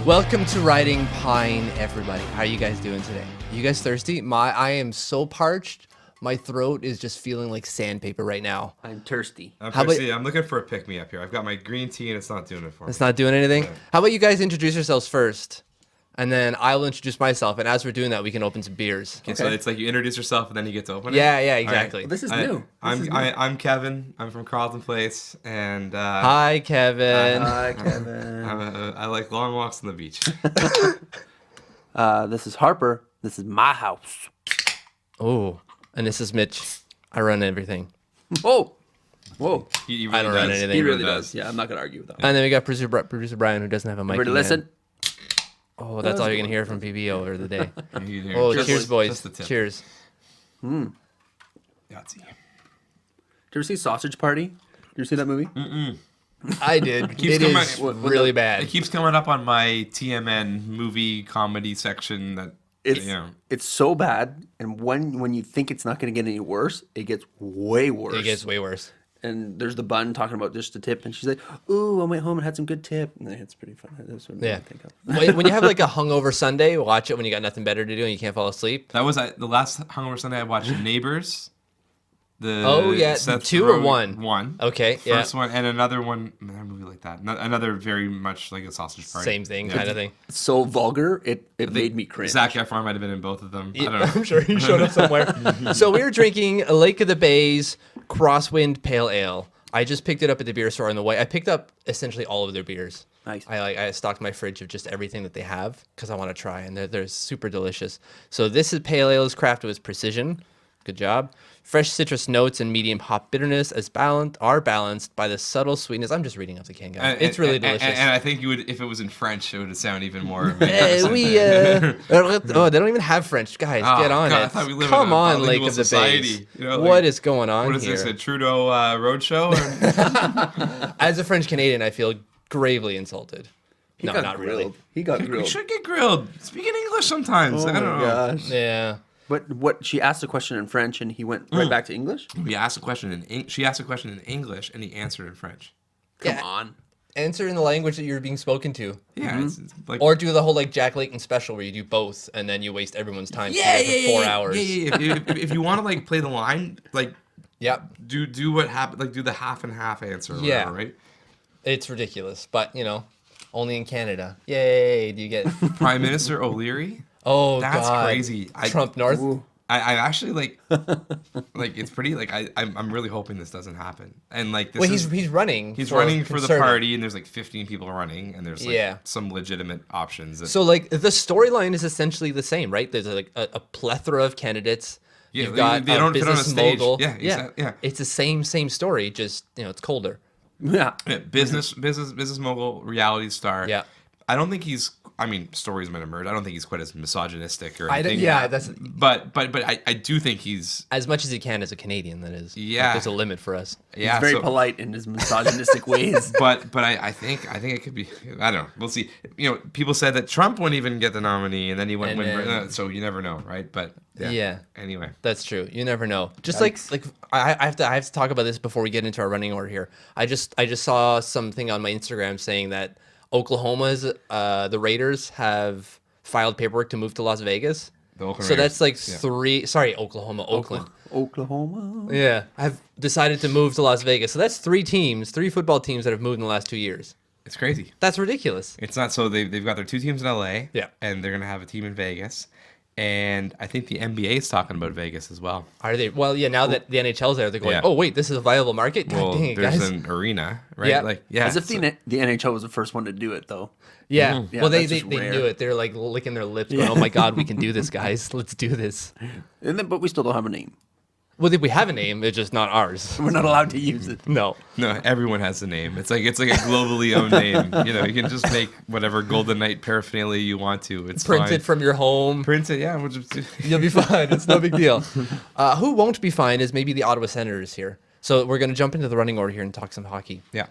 Welcome to Riding Pine, everybody. How are you guys doing today? Are you guys thirsty? I am so parched. My throat is just feeling like sandpaper right now. I'm thirsty. How about- I'm looking for a pick-me-up here. I've got my green tea and it's not doing it for me. It's not doing anything? Yeah. How about you guys introduce yourselves first? And then I'll introduce myself. And as we're doing that, we can open some beers. Okay, so it's like you introduce yourself and then you get to open it? Yeah, exactly. Well, this is new. I'm Kevin. I'm from Carleton Place. And Hi, Kevin. Hi, Kevin. I like long walks on the beach. This is Harper. This is my house. Oh, and this is Mitch. I run everything. Whoa. Whoa. He I don't run anything. He really does. Yeah, I'm not going to argue with that. And then we got producer Brian, who doesn't have a mic. Ready to listen? Oh, that's all you're going to hear from PB over the day. You Oh, hear- cheers, boys. Just the tip. Cheers. Yahtzee. Did you ever see Sausage Party? Did you see that movie? I did. keeps It coming- is what- really It bad. keeps coming up on my TMN movie comedy section that, It's so bad, and when you think it's not going to get any worse, it gets way worse. It gets way worse. And there's the bun talking about just the tip, and she's like, "Ooh, I went home and had some good tip." And it's pretty fun. That's what Yeah. I think of. When you have like a hungover Sunday, watch it when you got nothing better to do and you can't fall asleep. That was the last hungover Sunday I watched Neighbors. Oh, yeah, two or one? One. Okay, yeah. First one and another one, another movie like that. Another very much like a sausage party. Same thing, kind of thing. It's so vulgar, it made me cringe. Zac Efron might have been in both of them. I don't know. I'm sure he showed up somewhere. So we were drinking a Lake of the Bays Crosswind Pale Ale. I just picked it up at the beer store on the way. I picked up essentially all of their beers. Nice. I stocked my fridge of just everything that they have because I want to try, and they're super delicious. So this is pale ale is crafted with precision. Good job. Fresh citrus notes and medium hop bitterness are balanced by the subtle sweetness. I'm just reading off the can, guys. It's really delicious. And I think you would, if it was in French, it would sound even more. Oh, they don't even have French, guys. Oh, Get on God, I it. thought we live Come in a on, Lake bilingual of the society. Bays. You know, like, what is going on What is here? this, a Trudeau roadshow? As a French Canadian, I feel gravely insulted. He No, got not grilled. really. He got We grilled. should get grilled. Speaking English sometimes. Oh I don't my know. gosh. Yeah. But what she asked a question in French and he went right back to English? We asked a question she asked a question in English and he answered in French. Come Yeah. on. Answer in the language that you're being spoken to. Yeah, it's like Or do the whole like Jack Layton special where you do both and then you waste everyone's time for 4 hours. Yeah. If you want to like play the line, like Yep. do what happened, like do the half and half answer. Or Yeah. whatever, right. It's ridiculous, but only in Canada. Yay! Do you get? Prime Minister O'Leary. Oh, That's God. crazy. Trump North. Ooh. I actually like it's pretty like I'm really hoping this doesn't happen. And like this Well, is, he's running. he's for running for the Conservative. party and there's like 15 people running and there's like Yeah. some legitimate options. That, So like the storyline is essentially the same, right? There's like a plethora of candidates. Yeah, You've they- got they a don't fit on a business stage. mogul. Yeah, yeah. It's the same story, just it's colder. Yeah. yeah, business mogul, reality star. Yeah. I don't think he's. I mean, stories might emerge. I don't think he's quite as misogynistic or I don't- anything. yeah, that's- But I do think he's. As much as he can as a Canadian, that is. Yeah. Like, there's a limit for us. Yeah, He's very so- polite in his misogynistic ways. But I think it could be. I don't know. We'll see. People said that Trump wouldn't even get the nominee, and then he went. And then- So you never know, right? But Yeah. Anyway, That's true. You never know. Just Yikes. like I have to talk about this before we get into our running order here. I just saw something on my Instagram saying that Oklahoma's the Raiders have filed paperwork to move to Las Vegas. The Oakland So Raiders, that's like yeah. Oklahoma, Oakland. Oklahoma. Yeah, I've decided to move to Las Vegas. So that's three football teams that have moved in the last 2 years. it's crazy. That's ridiculous. It's not so they've got their two teams in LA. Yeah. And they're gonna have a team in Vegas, and I think the NBA is talking about Vegas as well. Are they? Well, yeah. Now that the NHL's there, they're going. Yeah. Oh wait, this is a viable market. God Well, dang it, there's guys. an arena, right? Yeah. Like yeah. As if so- the NHL was the first one to do it, though. Yeah. Yeah, Well, they that's just rare. knew it. They're like licking their lips, going, "Oh my God, we can do this, guys. Let's do this." But we still don't have a name. Well, we have a name. It's just not ours. We're not allowed to use it. No. No, everyone has a name. It's like a globally owned name. You can just make whatever Golden Knight paraphernalia you want to. It's Print fine. it from your home. Print it, yeah. We'll just You'll be fine. It's no big deal. Who won't be fine is maybe the Ottawa Senators here. So we're going to jump into the running order here and talk some hockey. yeah.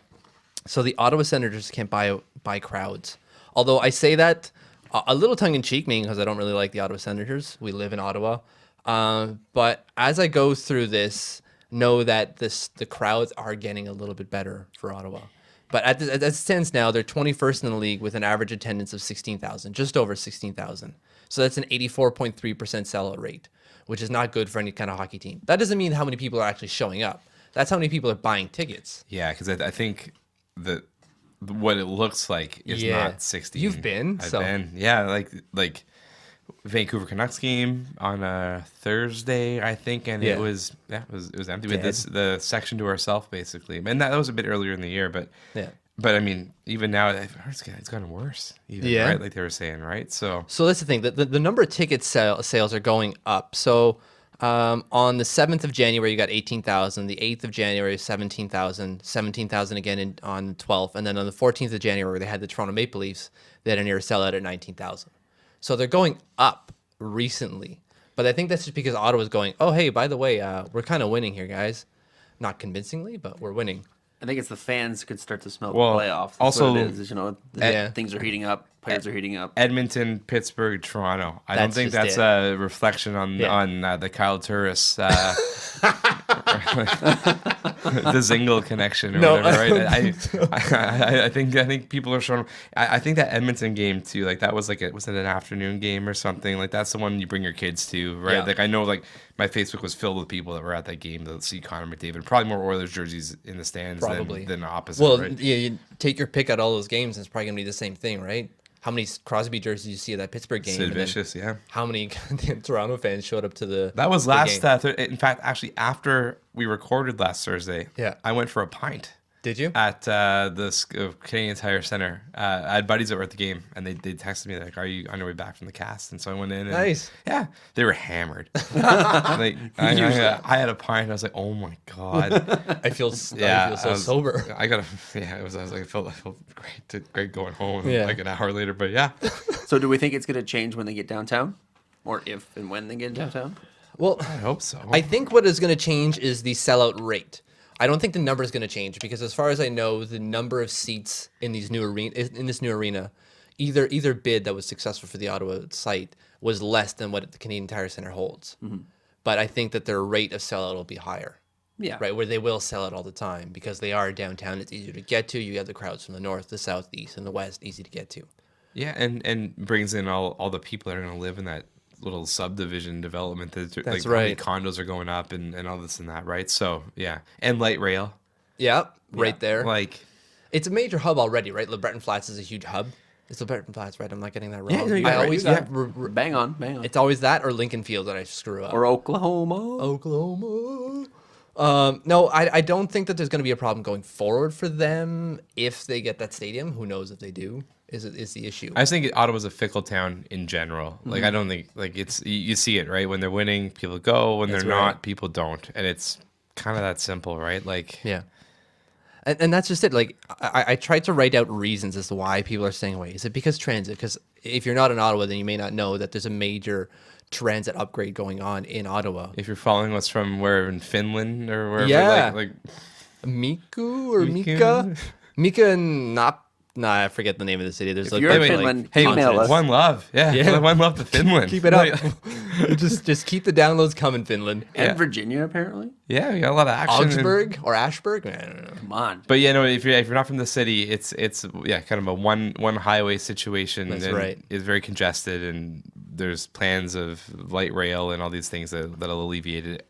So the Ottawa Senators can't buy crowds. Although I say that a little tongue-in-cheek, meaning because I don't really like the Ottawa Senators. We live in Ottawa. But as I go through this, know that the crowds are getting a little bit better for Ottawa. But as it stands now, they're 21st in the league with an average attendance of 16,000, just over 16,000. So that's an 84.3% sellout rate, which is not good for any kind of hockey team. That doesn't mean how many people are actually showing up. That's how many people are buying tickets. Yeah, because I think that what it looks like is not 16. You've been? I've been. Yeah, like Vancouver Canucks game on a Thursday, I think, and it was empty. We had the section to ourselves basically, and that was a bit earlier in the year, but I mean, even now it's gotten worse. Even, right? Like they were saying, right? So that's the thing. The number of ticket sales are going up. So on the 7th of January, you got 18,000. The 8th of January, 17,000. 17,000 again on the 12th, and then on the 14th of January, they had the Toronto Maple Leafs. They had a near sellout at 19,000. So they're going up recently. But I think that's just because Ottawa's going, oh, hey, by the way, we're kind of winning here, guys. Not convincingly, but we're winning. I think it's the fans could start to smell Well, the playoffs. That's also- what it is, you know, things are heating up, players are heating up. Edmonton, Pittsburgh, Toronto. I don't That's think just that's it. a reflection on the Kyle Turris, the Zingle connection or whatever, right? I think people are showing. I think that Edmonton game too. Like that was was it an afternoon game or something? Like that's the one you bring your kids to, right? Yeah. Like I know, like my Facebook was filled with people that were at that game to see Connor McDavid. Probably more Oilers jerseys in the stands Probably. than the opposite. Well, right? yeah, you take your pick at all those games, and it's probably going to be the same thing, right? How many Crosby jerseys you see at that Pittsburgh game? Sid and then Vicious, yeah. How many goddamn Toronto fans showed up to the That was the last. game? In fact, actually, after we recorded last Thursday, I went for a pint. Did you? At the Canadian Tire Center. I had buddies that were at the game, and they texted me like, "Are you on your way back from the cast?" And so I went in. And, Nice. Yeah, they were hammered. I had a pint. And I was like, "Oh my god." I feel Yeah, so sober. I got. Yeah, it was. I was like, I felt great going home. Yeah. Like an hour later, but yeah. So do we think it's going to change when they get downtown? Or if and when they get downtown? Well, I hope so. I think what is going to change is the sellout rate. I don't think the number is going to change because, as far as I know, the number of seats in this new arena, either bid that was successful for the Ottawa site was less than what the Canadian Tire Center holds. Mm-hmm. But I think that their rate of sellout will be higher. Yeah. Right, where they will sell it all the time because they are downtown. It's easier to get to. You have the crowds from the north, the south, the east, and the west, easy to get to. Yeah, and brings in all the people that are going to live in that little subdivision development. That's like, right. How many condos are going up and all this and that, right? So yeah, and light rail. Yeah, right there. Like It's a major hub already, right? LeBreton Flats is a huge hub. It's LeBreton Flats, right? I'm not getting that wrong. Yeah, no, you're I right. always Yeah. Bang on. It's always that or Lincoln Field that I screw up. Or Oklahoma. Oklahoma. No, I don't think that there's going to be a problem going forward for them if they get that stadium. Who knows if they do? Is the issue? I just think Ottawa's a fickle town in general. Like I don't think like it's you see it right when they're winning, people go. When That's they're right. not, people don't, and it's kind of that simple, right? Like Yeah. And that's just it. Like I tried to write out reasons as to why people are staying away. Is it because transit? Because if you're not in Ottawa, then you may not know that there's a major transit upgrade going on in Ottawa. if you're following us from where in Finland or wherever, Yeah. like Miku or Miku? Mika and I forget the name of the city. There's If you're in Anyway, Finland, hey, email us. one love, Yeah. one love to Finland. keep it up. just keep the downloads coming, Finland. And Yeah. Virginia, apparently. Yeah, we got a lot of action. and- Augsburg or Ashburg? I don't know. Come on. But yeah, no. If you're not from the city, it's kind of a one highway situation. That's and right. It's very congested, and there's plans of light rail and all these things that'll alleviate it.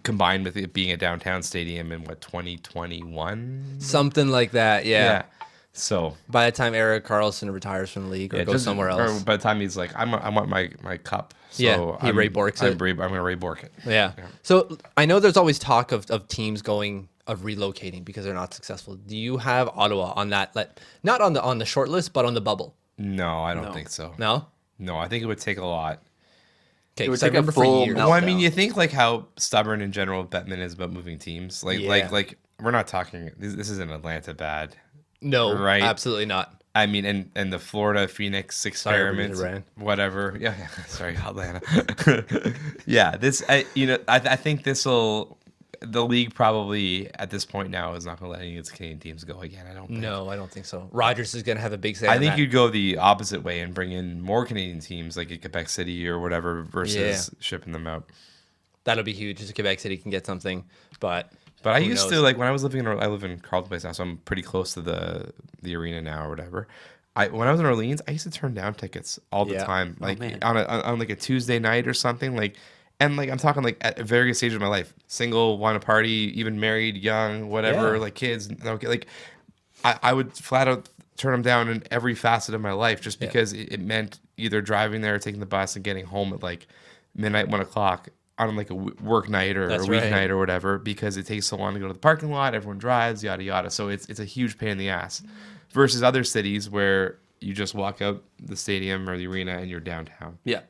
Combined with it being a downtown stadium in 2021. Something like that. Yeah. So By the time Eric Carlson retires from the league or yeah, goes just- somewhere Or else. by the time he's like, I want my cup. So Yeah, he Ray Borks it. I'm gonna Ray Bork it. Yeah. So I know there's always talk of teams of relocating because they're not successful. Do you have Ottawa on that? Not on the short list, but on the bubble? No, I don't No. think so. No. No, I think it would take a lot. Okay. It would 'Cause I take a remember for full years. melt- Well, I mean, meltdown. you think like how stubborn in general Bettman is about moving teams. Like, Yeah. like we're not talking. This isn't Atlanta bad. No. Right. Absolutely not. I mean, and the Florida Phoenix experiments, Ran. whatever. Yeah, sorry, Atlanta. Yeah, I think the league probably at this point now is not going to let any of its Canadian teams go again. I don't think. No, I don't think so. Rogers is going to have a big say. I on think that. you'd go the opposite way and bring in more Canadian teams like at Quebec City or whatever versus shipping them out. That'll be huge. Just Quebec City can get something, but But I Who used to, knows? like, when I was living in, I live in Carleton Place now, so I'm pretty close to the arena now or whatever. When I was in Orleans, I used to turn down tickets all the Yeah. time, Oh, like man. on like a Tuesday night or something, like, and like I'm talking like at various stages of my life, single, want to party, even married, young, whatever, Yeah. like kids, okay, like I would flat out turn them down in every facet of my life just Yeah. because it meant either driving there or taking the bus and getting home at like midnight, 1 o'clock on like a work night or That's a weeknight right. or whatever because it takes so long to go to the parking lot. Everyone drives, yada yada. So it's a huge pain in the ass. Versus other cities where you just walk out the stadium or the arena and you're downtown. Yeah.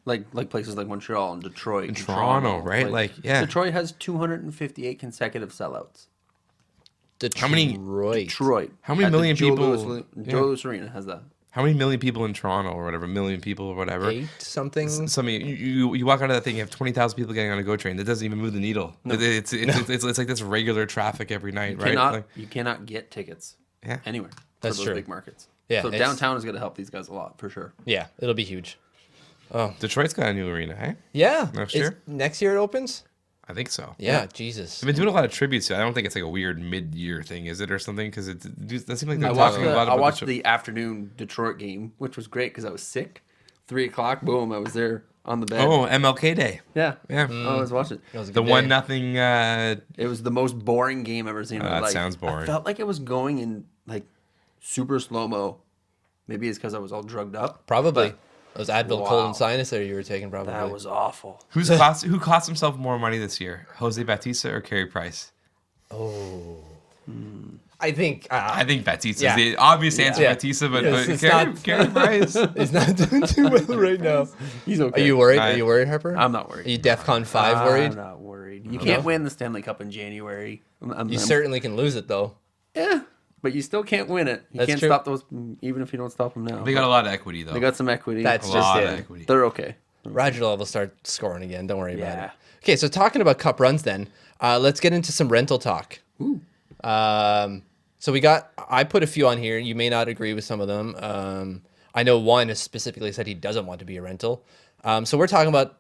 Like places like Montreal and Detroit. And Toronto, right? Like, yeah. Detroit has 258 consecutive sellouts. Detroit. How many- Detroit. How many at the million Joe people- Louis, yeah. Joe Louis Arena has that. How many million people in Toronto or whatever? Million people or whatever. 8 something. Some you walk out of that thing, you have 20,000 people getting on a GO train. That doesn't even move the needle. It's like this regular traffic every night, right? Like, You cannot get tickets yeah. anywhere That's for those true. big markets. Yeah, So it's- downtown is going to help these guys a lot for sure. Yeah, it'll be huge. Detroit's got a new arena, hey? Yeah. Next Is- year? Next year it opens? I think so. Yeah, Jesus. They've been doing a lot of tributes to it. I don't think it's like a weird mid-year thing, is it, or something? Because it doesn't seem like they're I talking a lot about watched Detroit. the afternoon Detroit game, which was great because I was sick. 3 o'clock, boom, I was there on the bed. Oh, MLK Day. Yeah. Yeah. I was watching. That was a The good one day. nothing. It was the most boring game I've ever seen in my that life. sounds boring. I felt like it was going in like super slow-mo. Maybe it's because I was all drugged up. Probably. Those Advil cold Wow. and sinus there you were taking probably. That was awful. Who cost himself more money this year? Jose Bautista or Carey Price? I think I think Bautista Yeah. is the obvious answer. Yeah. Bautista, but Yes, it's Carey not- Carey Price. it's not doing too well right now. He's okay. Are you worried? I- Are you worried, Harper? I'm not Are worried. you DEFCON 5 worried? I'm not worried. You can't win the Stanley Cup in January. You certainly can lose it though. Yeah, but you still can't win it. You That's can't true. stop those, even if you don't stop them now. They got a lot of equity though. They got some equity. That's a just lot it. of equity. They're okay. Roger will start scoring again. Don't worry about Yeah. it. Okay, so talking about cup runs then, let's get into some rental talk. So I put a few on here. You may not agree with some of them. I know one has specifically said he doesn't want to be a rental. So we're talking about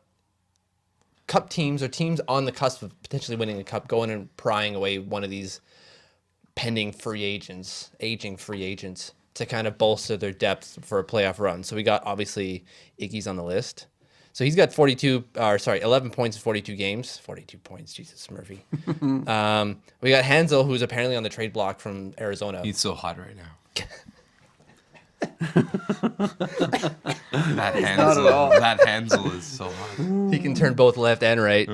cup teams or teams on the cusp of potentially winning a cup, going and prying away one of these pending aging free agents to kind of bolster their depth for a playoff run. So we got obviously Iggy's on the list. So he's got 11 points in 42 games. 42 points, Jesus Murphy. We got Hansel, who's apparently on the trade block from Arizona. He's so hot right now. that Hansel is so hot. He can turn both left and right.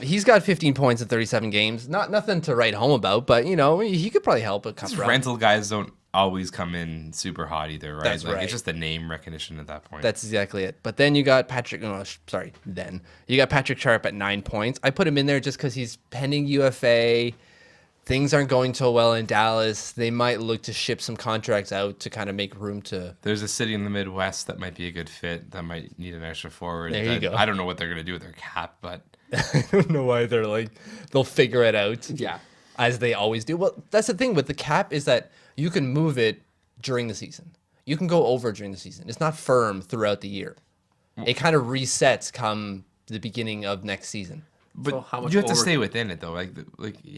He's got 15 points in 37 games. Nothing to write home about, but he could probably help a cup run. Rental guys don't always come in super hot either, right? That's right. It's just the name recognition at that point. That's exactly it. But then you got Patrick. You got Patrick Sharp at 9 points. I put him in there just because he's pending UFA. Things aren't going so well in Dallas. They might look to ship some contracts out to kind of make room to. There's a city in the Midwest that might be a good fit. That might need an extra forward. There you go. I don't know what they're gonna do with their cap, but I don't know why they'll figure it out. Yeah. As they always do. Well, that's the thing with the cap is that you can move it during the season. You can go over during the season. It's not firm throughout the year. It kind of resets come the beginning of next season. but So how much you have to over- stay within it though.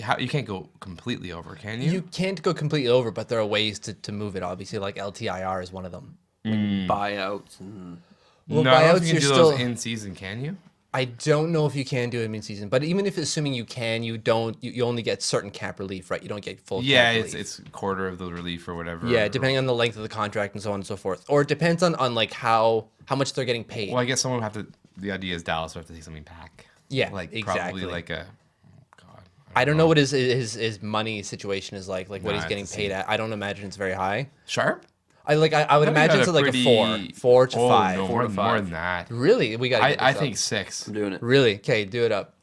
How you can't go completely over, can you? You can't go completely over, but there are ways to move it. Obviously, like LTIR is one of them. Buyouts. And... Well, no, I don't buyouts, think you you're can do still. those in season, can you? I don't know if you can do it in season, but even if assuming you can, you don't. You only get certain cap relief, right? You don't get full. Yeah, cap it's relief. it's quarter of the relief or whatever. Yeah, depending on the length of the contract and so on and so forth, or it depends on like how much they're getting paid. Well, I guess someone would have to. The idea is Dallas would have to take something back. Yeah, like exactly. probably like a. God, I don't know what his money situation is like what Nah, he's it's getting the paid same. at. I don't imagine it's very high. Sharp. I would thought he imagine got it's like pretty- a 4 to 5. No, Four to more five. than that. Really, we got. I think 6. I'm doing it. Really, okay, do it up.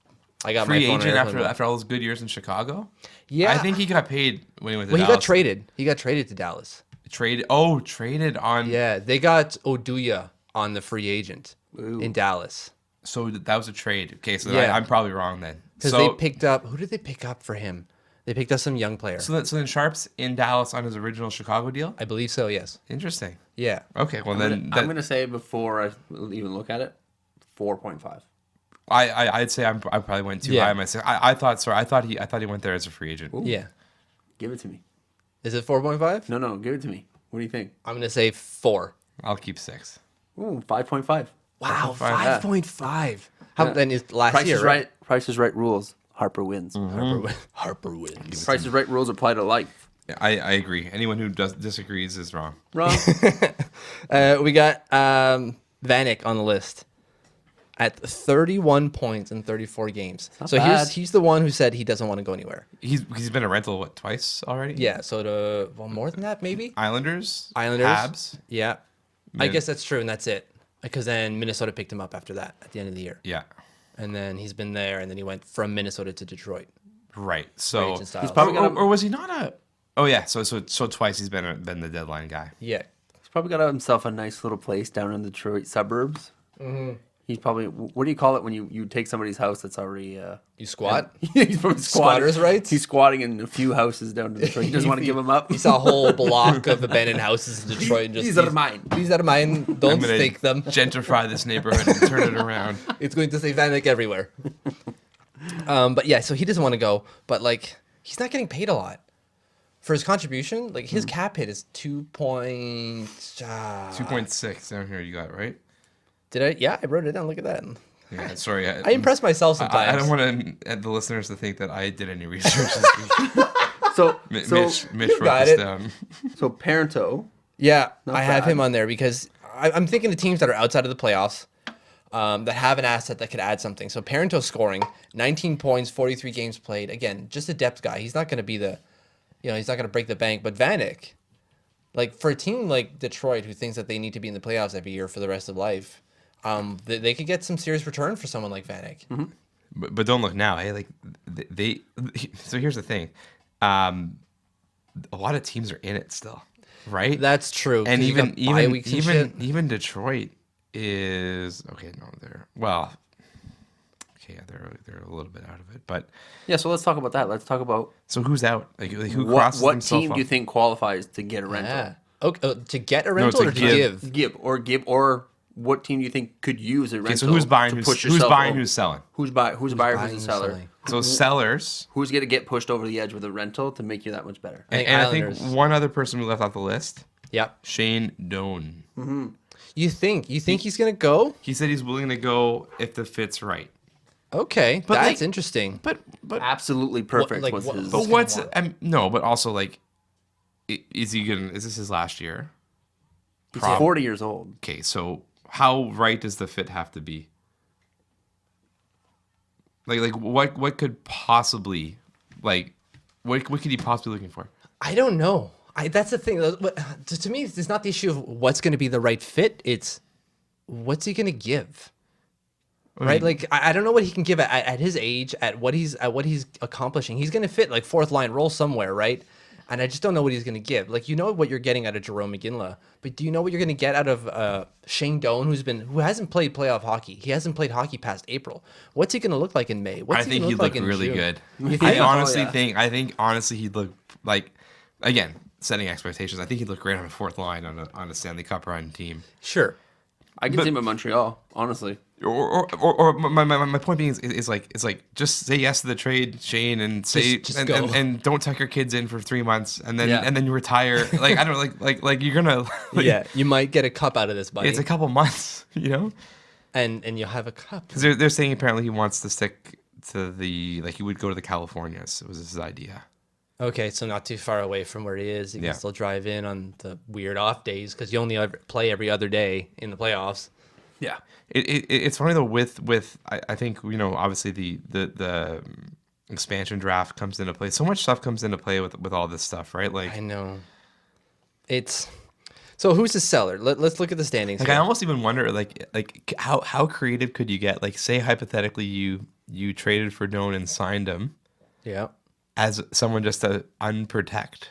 I got Free my phone on agent airplane mode. after all those good years in Chicago. Yeah, I think he got paid when he went to Well, he Dallas. got traded. He got traded to Dallas. Traded on. Yeah, they got Oduya on the free agent Ooh. in Dallas So that was a trade. Okay, so Yeah. I'm probably wrong then. because So they picked up. Who did they pick up for him? They picked up some young player. so then Sharp's in Dallas on his original Chicago deal. I believe so. Yes. Interesting. Yeah. Okay, well I'm then gonna say before I even look at it, 4.5. I'd say I probably went too high on myself. I thought he went there as a free agent. Ooh. Yeah. Give it to me. Is it 4.5? No, give it to me. What do you think? I'm gonna say 4. I'll keep 6. Ooh, 5.5. Wow, 5.5. 5.5. How then is last Price year? is right. Price is right rules. Harper wins. Harper wins. Price is right rules apply to life. Yeah, I agree. Anyone who disagrees is wrong. Wrong. We got Vanek on the list at 31 points in 34 games. So bad. he's the one who said he doesn't want to go anywhere. He's been a rental twice already. Yeah. So more than that maybe. Islanders, Habs. Yeah. I Min- guess that's true, and that's it. Because then Minnesota picked him up after that at the end of the year. Yeah, And then he's been there, and then he went from Minnesota to Detroit. right. So Agent style. or was he not a? Oh yeah. So twice he's been the deadline guy. Yeah. He's probably got himself a nice little place down in the Detroit suburbs. Mm-hmm. He's probably, what do you call it when you take somebody's house that's already... You squat? he's probably Squatters' rights? He's squatting in a few houses down in Detroit. He doesn't want to give them up. He saw a whole block of abandoned houses in Detroit. And just, These are mine. These are mine. I'm Don't gonna take them. gentrify this neighborhood and turn it around. It's going to say Vanek everywhere. But yeah, so he doesn't want to go. But like, he's not getting paid a lot for his contribution. Like his cap hit is 2.6 down here. You got it, right? Did I? Yeah, I wrote it down. Look at that. Yeah. Sorry. I impress myself sometimes. I don't want the listeners to think that I did any research this week. So Mitch you wrote got this it. down. So Parento, Yeah, Not I have bad. him on there because I'm thinking of teams that are outside of the playoffs that have an asset that could add something. So Parento scoring 19 points, 43 games played. Again, just a depth guy. He's not going to be he's not going to break the bank. But Vanek, like for a team like Detroit who thinks that they need to be in the playoffs every year for the rest of life, they could get some serious return for someone like Vanek. Mm-hmm. But don't look now. Hey, like they. So here's the thing. A lot of teams are in it still, right? That's true. And 'cause you got bye weeks and shit. even Detroit is okay. No, they're okay. They're a little bit out of it, but yeah, so let's talk about that. Let's talk about so who's out? Like who what crosses themselves team off? do you think qualifies to get a rental? Yeah. Okay, to get a rental to or to give. give? Or what team do you think could use a rental? Okay, so who's buying? to Who's push selling? yourself over? Who's a buyer? Who's buying a and seller? selling? So sellers. Who's gonna get pushed over the edge with a rental to make you that much better? I think And I Islanders. think one other person we left off the list, Yep. Shane Doan. You think he's gonna go? He said he's willing to go if the fit's right. Okay, But, that's like, interesting. But Absolutely perfect like, was what- his. but But what's no? But also like, is he gonna? Is this his last year? He's 40 years old. Okay, so how right does the fit have to be? Like what could possibly what could he possibly looking for? I don't know. That's the thing. To me, it's not the issue of what's going to be the right fit. It's what's he going to give, right? Like I don't know what he can give at his age, at what he's accomplishing. He's going to fit like fourth line role somewhere, right? And I just don't know what he's going to give. Like you know what you're getting out of Jerome McGinley, but do you know what you're going to get out of Shane Doan, who hasn't played playoff hockey? He hasn't played hockey past April. What's he going to look like in May? What's I think he he'd gonna look really June? good. You think? I honestly yeah. think honestly he'd look like, again, setting expectations. I think he'd look great on a fourth line on a Stanley Cup run team. Sure. I can see him in Montreal, honestly. Or my point being is like just say yes to the trade, Shane, and say Just and, go. and don't tuck your kids in for 3 months and then Yeah. and then you retire. Like I don't know, like you're gonna Yeah, you might get a cup out of this, buddy, It's a couple months, you know. and you'll have a cup. Because they're saying apparently he wants to stick to he would go to the Californias. It was his idea. Okay, so not too far away from where he is. He Yeah. can still drive in on the weird off days because you only play every other day in the playoffs. Yeah. It's funny though with I think obviously the expansion draft comes into play. So much stuff comes into play with all this stuff, right? Like I know. It's so who's the seller? Let's look at the standings. I here. almost even wonder like how creative could you get? Like say hypothetically you traded for Doan and signed him Yeah. as someone just to unprotect.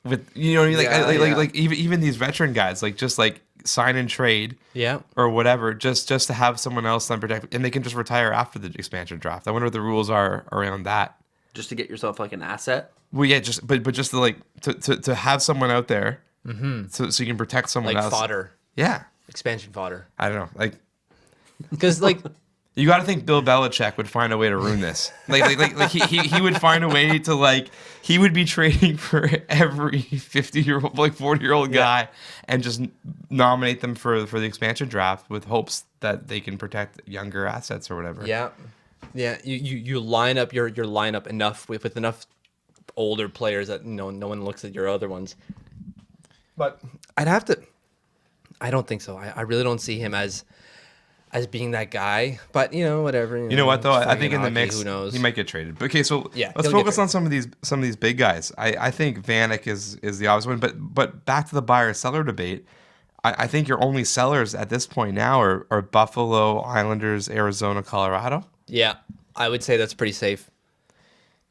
With what I mean? Yeah. Like even these veteran guys, like just like sign and trade Yeah. or whatever, just to have someone else unprotected, and they can just retire after the expansion draft. I wonder what the rules are around that. Just to get yourself like an asset. Well, yeah, but just to have someone out there, so you can protect someone Like else. fodder, Yeah, expansion fodder. I don't know, like Because like You got to think Bill Belichick would find a way to ruin this. Like he would find a way to he would be trading for every 50-year-old, 40-year-old guy and just nominate them for the expansion draft with hopes that they can protect younger assets or whatever. Yeah. Yeah, you line up your lineup enough with enough older players that no one looks at your other ones. But I don't think so. I really don't see him as being that guy. But whatever. You know what though? I think in the hockey, mix, who knows? he might get traded. But okay, so Yeah, let's he'll get focus on some of these big guys. I think Vanek is the obvious one. But back to the buyer seller debate. I think your only sellers at this point now are Buffalo, Islanders, Arizona, Colorado. Yeah, I would say that's pretty safe.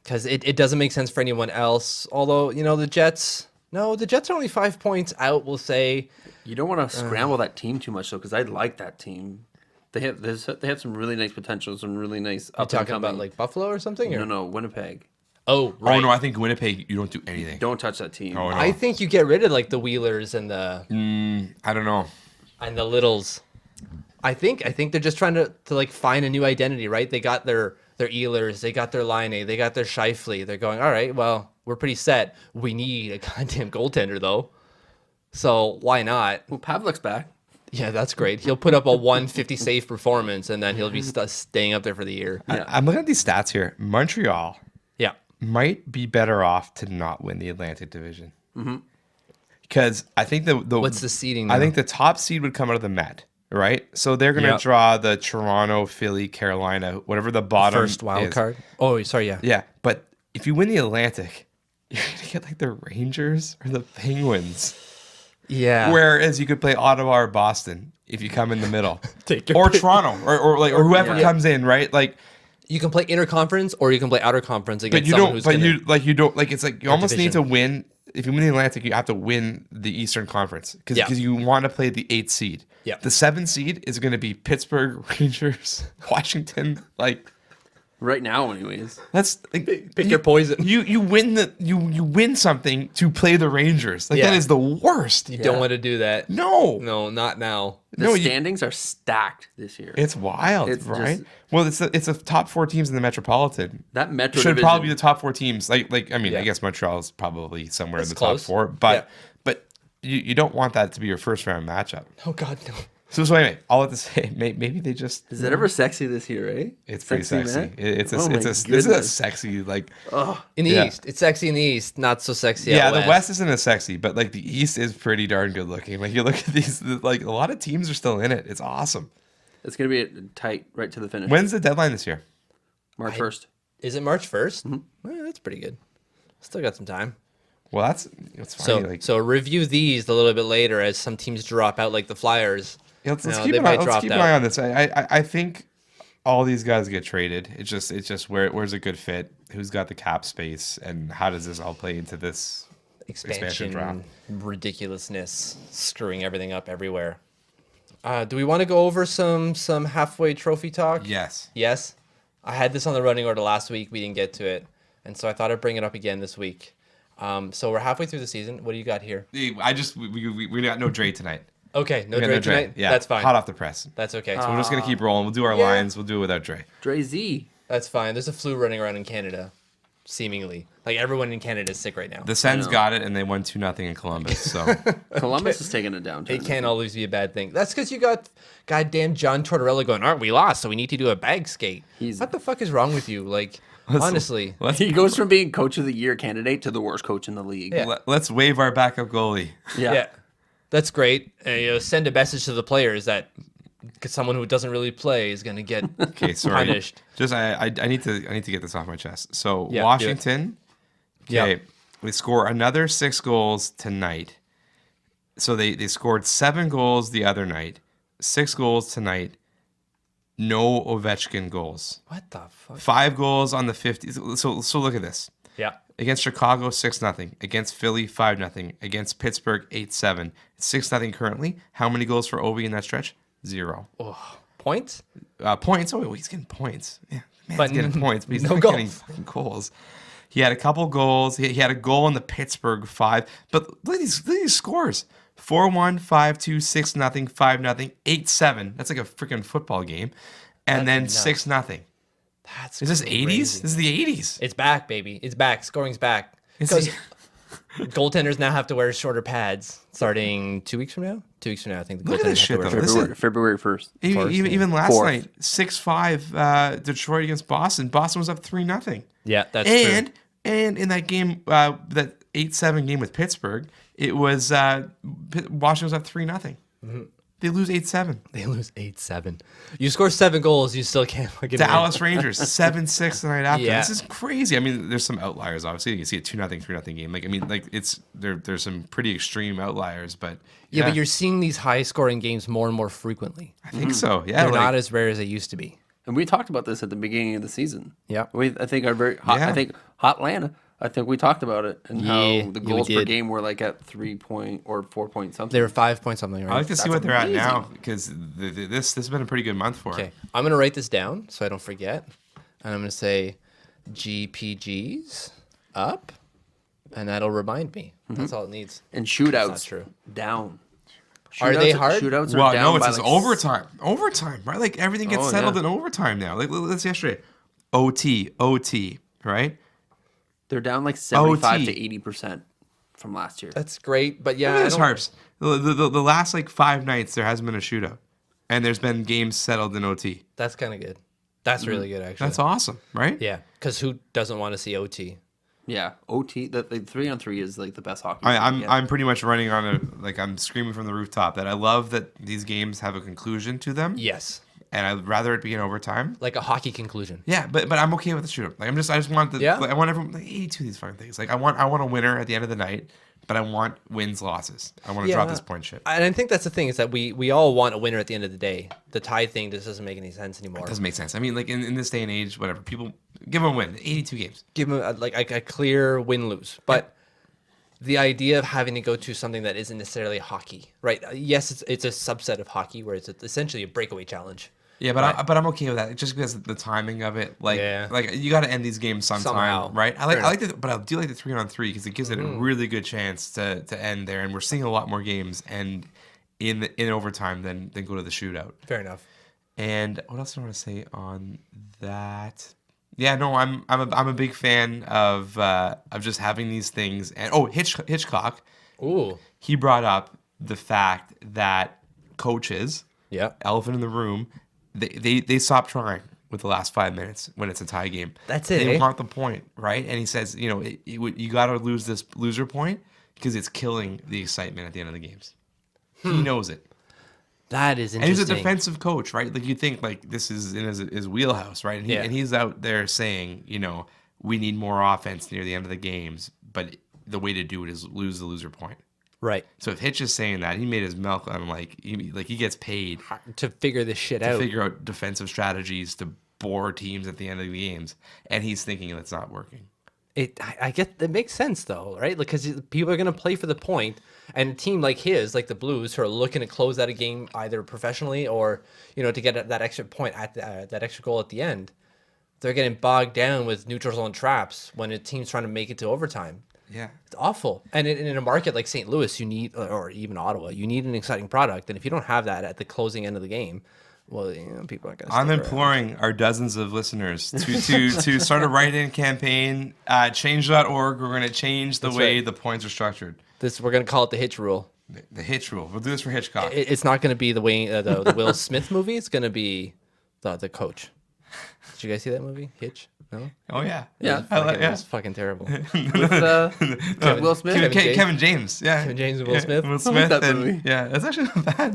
Because it doesn't make sense for anyone else. Although, the Jets... No, the Jets are only 5 points out, we'll say. You don't want to scramble that team too much, though, because I like that team. They have some really nice potential, some really nice You talking about, like, Buffalo or something? Or? No, Winnipeg. Oh, right. Oh, no, I think Winnipeg, you don't do anything. Don't touch that team. Oh, no. I think you get rid of, like, the Wheelers and the I don't know. Littles. I think they're just trying to like, find a new identity, right? They got their Ehlers, they got their Line, they got their Scheifele. They're going, all right, well, we're pretty set. We need a goddamn goaltender, though. So why not? Well, Pavlik's back. Yeah, that's great. He'll put up a 150 save performance, and then he'll be staying up there for the year. Yeah. I'm looking at these stats here. Montreal Yeah. might be better off to not win the Atlantic Division. Because I think the What's the seeding I now? think the top seed would come out of the Met, right? So they're going to Yep. draw the Toronto, Philly, Carolina, whatever the bottom First wild is. card. Oh, sorry, yeah. Yeah, but if you win the Atlantic, you're going to get like the Rangers or the Penguins. Yeah. Whereas you could play Ottawa or Boston if you come in the middle, Take your or pick. Toronto, or whoever Yeah. comes in, right? Like, You can play interconference or you can play outer conference against but you someone don't. who's But gonna, you don't like. It's like you almost need to division. win. If you win the Atlantic, you have to win the Eastern Conference because Yeah. you want to play the 8th seed. Yeah. The 7th seed is going to be Pittsburgh, Rangers, Washington. Like Right now, anyways. that's like, pick your poison. You win you win something to play the Rangers. Like Yeah. that is the worst. You don't want to do that. No, No, not now. The No, standings are stacked this year. it's wild, It's right? just- Well, it's the top 4 teams in the Metropolitan. That Metro Should division, probably be the top 4 teams. Like I mean, Yeah. I guess Montreal is probably somewhere That's in the close. top 4, but Yeah. but you don't want that to be your first round matchup. Oh, God, no. So anyway, all I have to say, maybe they just Is it ever sexy this year, eh? it's pretty sexy. man? It's a Oh my this is a goodness. sexy like In the Yeah. East. It's sexy in the East, not so sexy yeah. out The West isn't as sexy, but like the East is pretty darn good looking. Like you look at these, like a lot of teams are still in it. It's awesome. It's going to be tight right to the finish. When's the deadline this year? March 1st. Is it March 1st? Mm-hmm. Well, that's pretty good. Still got some time. Well, that's funny. So, like, so review these a little bit later as some teams drop out, like the Flyers. yeah, let's No, keep they an might eye. Let's drop keep an out. eye on this. I think all these guys get traded. It's just where's a good fit? Who's got the cap space, and how does this all play into this Expansion draft? ridiculousness, screwing everything up everywhere. Do we want to go over some halfway trophy talk? Yes. Yes. I had this on the running order last week. We didn't get to it, and so I thought I'd bring it up again this week. So we're halfway through the season. What do you got here? We got no Dre tonight. Okay, no We got Dre tonight. Yeah, That's fine. Hot off the press. That's okay. So we're just gonna keep rolling. We'll do our Yeah. lines. We'll do it without Dre. Dre Z. That's fine. There's a flu running around in Canada, seemingly. Like everyone in Canada is sick right now. The Sens know. got it, and they won 2-0 in Columbus. So Columbus is taking a downturn. It can't always be a bad thing. That's because you got goddamn John Tortorella going, aren't we lost? So we need to do a bag skate. He's- What the fuck is wrong with you? Like, honestly. He goes from being coach of the year candidate to the worst coach in the league. Yeah. let's waive our backup goalie. Yeah. That's great. Send a message to the players that someone who doesn't really play is going to get Okay, sorry. punished. Just I need to get this off my chest. So Yeah, do it. Washington, Yeah. okay, we score another 6 goals tonight. So they scored 7 goals the other night, 6 goals tonight. No Ovechkin goals. What the fuck? 5 goals on the 50. So look at this. Yeah. Against Chicago, 6-0. Against Philly, 5-0. Against Pittsburgh, 8-7. 6-0 currently. How many goals for Ovi in that stretch? 0. Points? Points. Oh, he's getting points. Yeah, man, But he's getting points, but he's no not goals. getting fucking goals. He had a couple goals. He had a goal in the Pittsburgh 5. But look at these scores. 4-1, 5-2, 6-0, 5-0, 8-7. That's like a freaking football game. and then nuts. 6-0. That's Is this crazy. 80s? This is the 80s. It's back, baby. It's back. Scoring's back. It's Because the- goaltenders now have to wear shorter pads starting 2 weeks from now. 2 weeks from now, I think the Look at goaltenders this have shit, to wear though. shorter. This is- February 1st. Even last Fourth. night, 6-5 Detroit against Boston. Boston was up 3-0. Yeah, that's And true. and in that game, that 8-7 game with Pittsburgh, it was Washington was up 3-0. They lose 8-7. They lose 8-7. You score 7 goals, you still can't fucking win. Dallas Rangers 7-6 the night after. Yeah. This is crazy. I mean, there's some outliers. Obviously, you can see a 2-0, 3-0 game. Like, I mean, like there's some pretty extreme outliers, but Yeah, but you're seeing these high scoring games more and more frequently. I think so. Yeah, They're like, not as rare as they used to be. And we talked about this at the beginning of the season. Yeah. I think our very hot. Yeah. I think Hotlanta. I think we talked about it and Yeah, how the we goals per did. game were like at 3 point or 4 point something. They were 5 point something, right? I like to see That's what they're at amazing. now because this has been a pretty good month for Okay, it. I'm gonna write this down so I don't forget, and I'm gonna say GPGs up, and that'll remind me. That's all it needs. And shootouts not true. down. Are they Shootouts- hard? Shootouts are Well, down no, it by says like overtime. Overtime, right? Like everything gets Oh, settled yeah. in overtime now. Like let's yesterday, OT, right? They're down like 75 OT. to 80% from last year. That's great, but yeah, Look at I this, don't- Harps. The last like 5 nights there hasn't been a shootout, and there's been games settled in OT. that's kind of good. That's really good, actually. That's awesome, right? Yeah, because who doesn't want to see OT? Yeah, OT. The 3-on-3 is like the best hockey. I'm pretty much running on I'm screaming from the rooftop that I love that these games have a conclusion to them, Yes, and I'd rather it be in overtime. like a hockey conclusion. Yeah, but I'm okay with the shootout. Like I just want Yeah. I want everyone like 82 of these fucking things. Like I want a winner at the end of the night, but I want wins losses. I want to drop this point shit. And I think that's the thing is that we all want a winner at the end of the day. The tie thing just doesn't make any sense anymore. Doesn't make sense. I mean, like in this day and age, whatever, people give them a win. 82 games. Give them a clear win-lose. But the idea of having to go to something that isn't necessarily hockey, right? Yes, it's a subset of hockey where it's essentially a breakaway challenge. Yeah, but I'm okay with that just because of the timing of it. Like, Yeah. like you got to end these games sometime, Somehow. right? Fair I like but I do like the 3-on-3 because it gives it a Mm-hmm. really good chance to end there, and we're seeing a lot more games and in overtime than go to the shootout. Fair enough. And what else do I want to say on that? Yeah, no, I'm a big fan of just having these things. And Hitchcock, Ooh. he brought up the fact that coaches, Yeah. elephant in the room, they stop trying with the last 5 minutes when it's a tie game. That's it, They eh? want the point, right? And he says, you got to lose this loser point because it's killing the excitement at the end of the games. He knows it. That is And he's interesting. a defensive coach, right? Like you think like this is in his wheelhouse, right? And, Yeah. and he's out there saying, we need more offense near the end of the games, but the way to do it is lose the loser point. Right. So if Hitch is saying that, he made his milk on he gets paid To figure this shit to out. figure out defensive strategies to bore teams at the end of the games, and he's thinking it's not working. I get it makes sense though, right? Because people are going to play for the point, and a team like his, like the Blues, who are looking to close out a game either professionally or to get that extra point at that extra goal at the end, they're getting bogged down with neutral zone traps when a team's trying to make it to overtime. Yeah. It's awful. And in a market like St. Louis, you need, or even Ottawa, you need an exciting product. And if you don't have that at the closing end of the game, well, people aren't going to. I'm imploring our dozens of listeners to start a write-in campaign. Change.org. We're going to change the That's way right. the points are structured. We're going to call it the Hitch rule. The Hitch rule. We'll do this for Hitchcock. It's not going to be the the Will Smith movie. It's going to be the coach. Did you guys see that movie, Hitch? No. Oh yeah. Yeah. It was fucking terrible. With Will Smith. Kevin James. Yeah. Kevin James and Will Smith. Will I Smith. like that and, movie. yeah, it's actually not bad.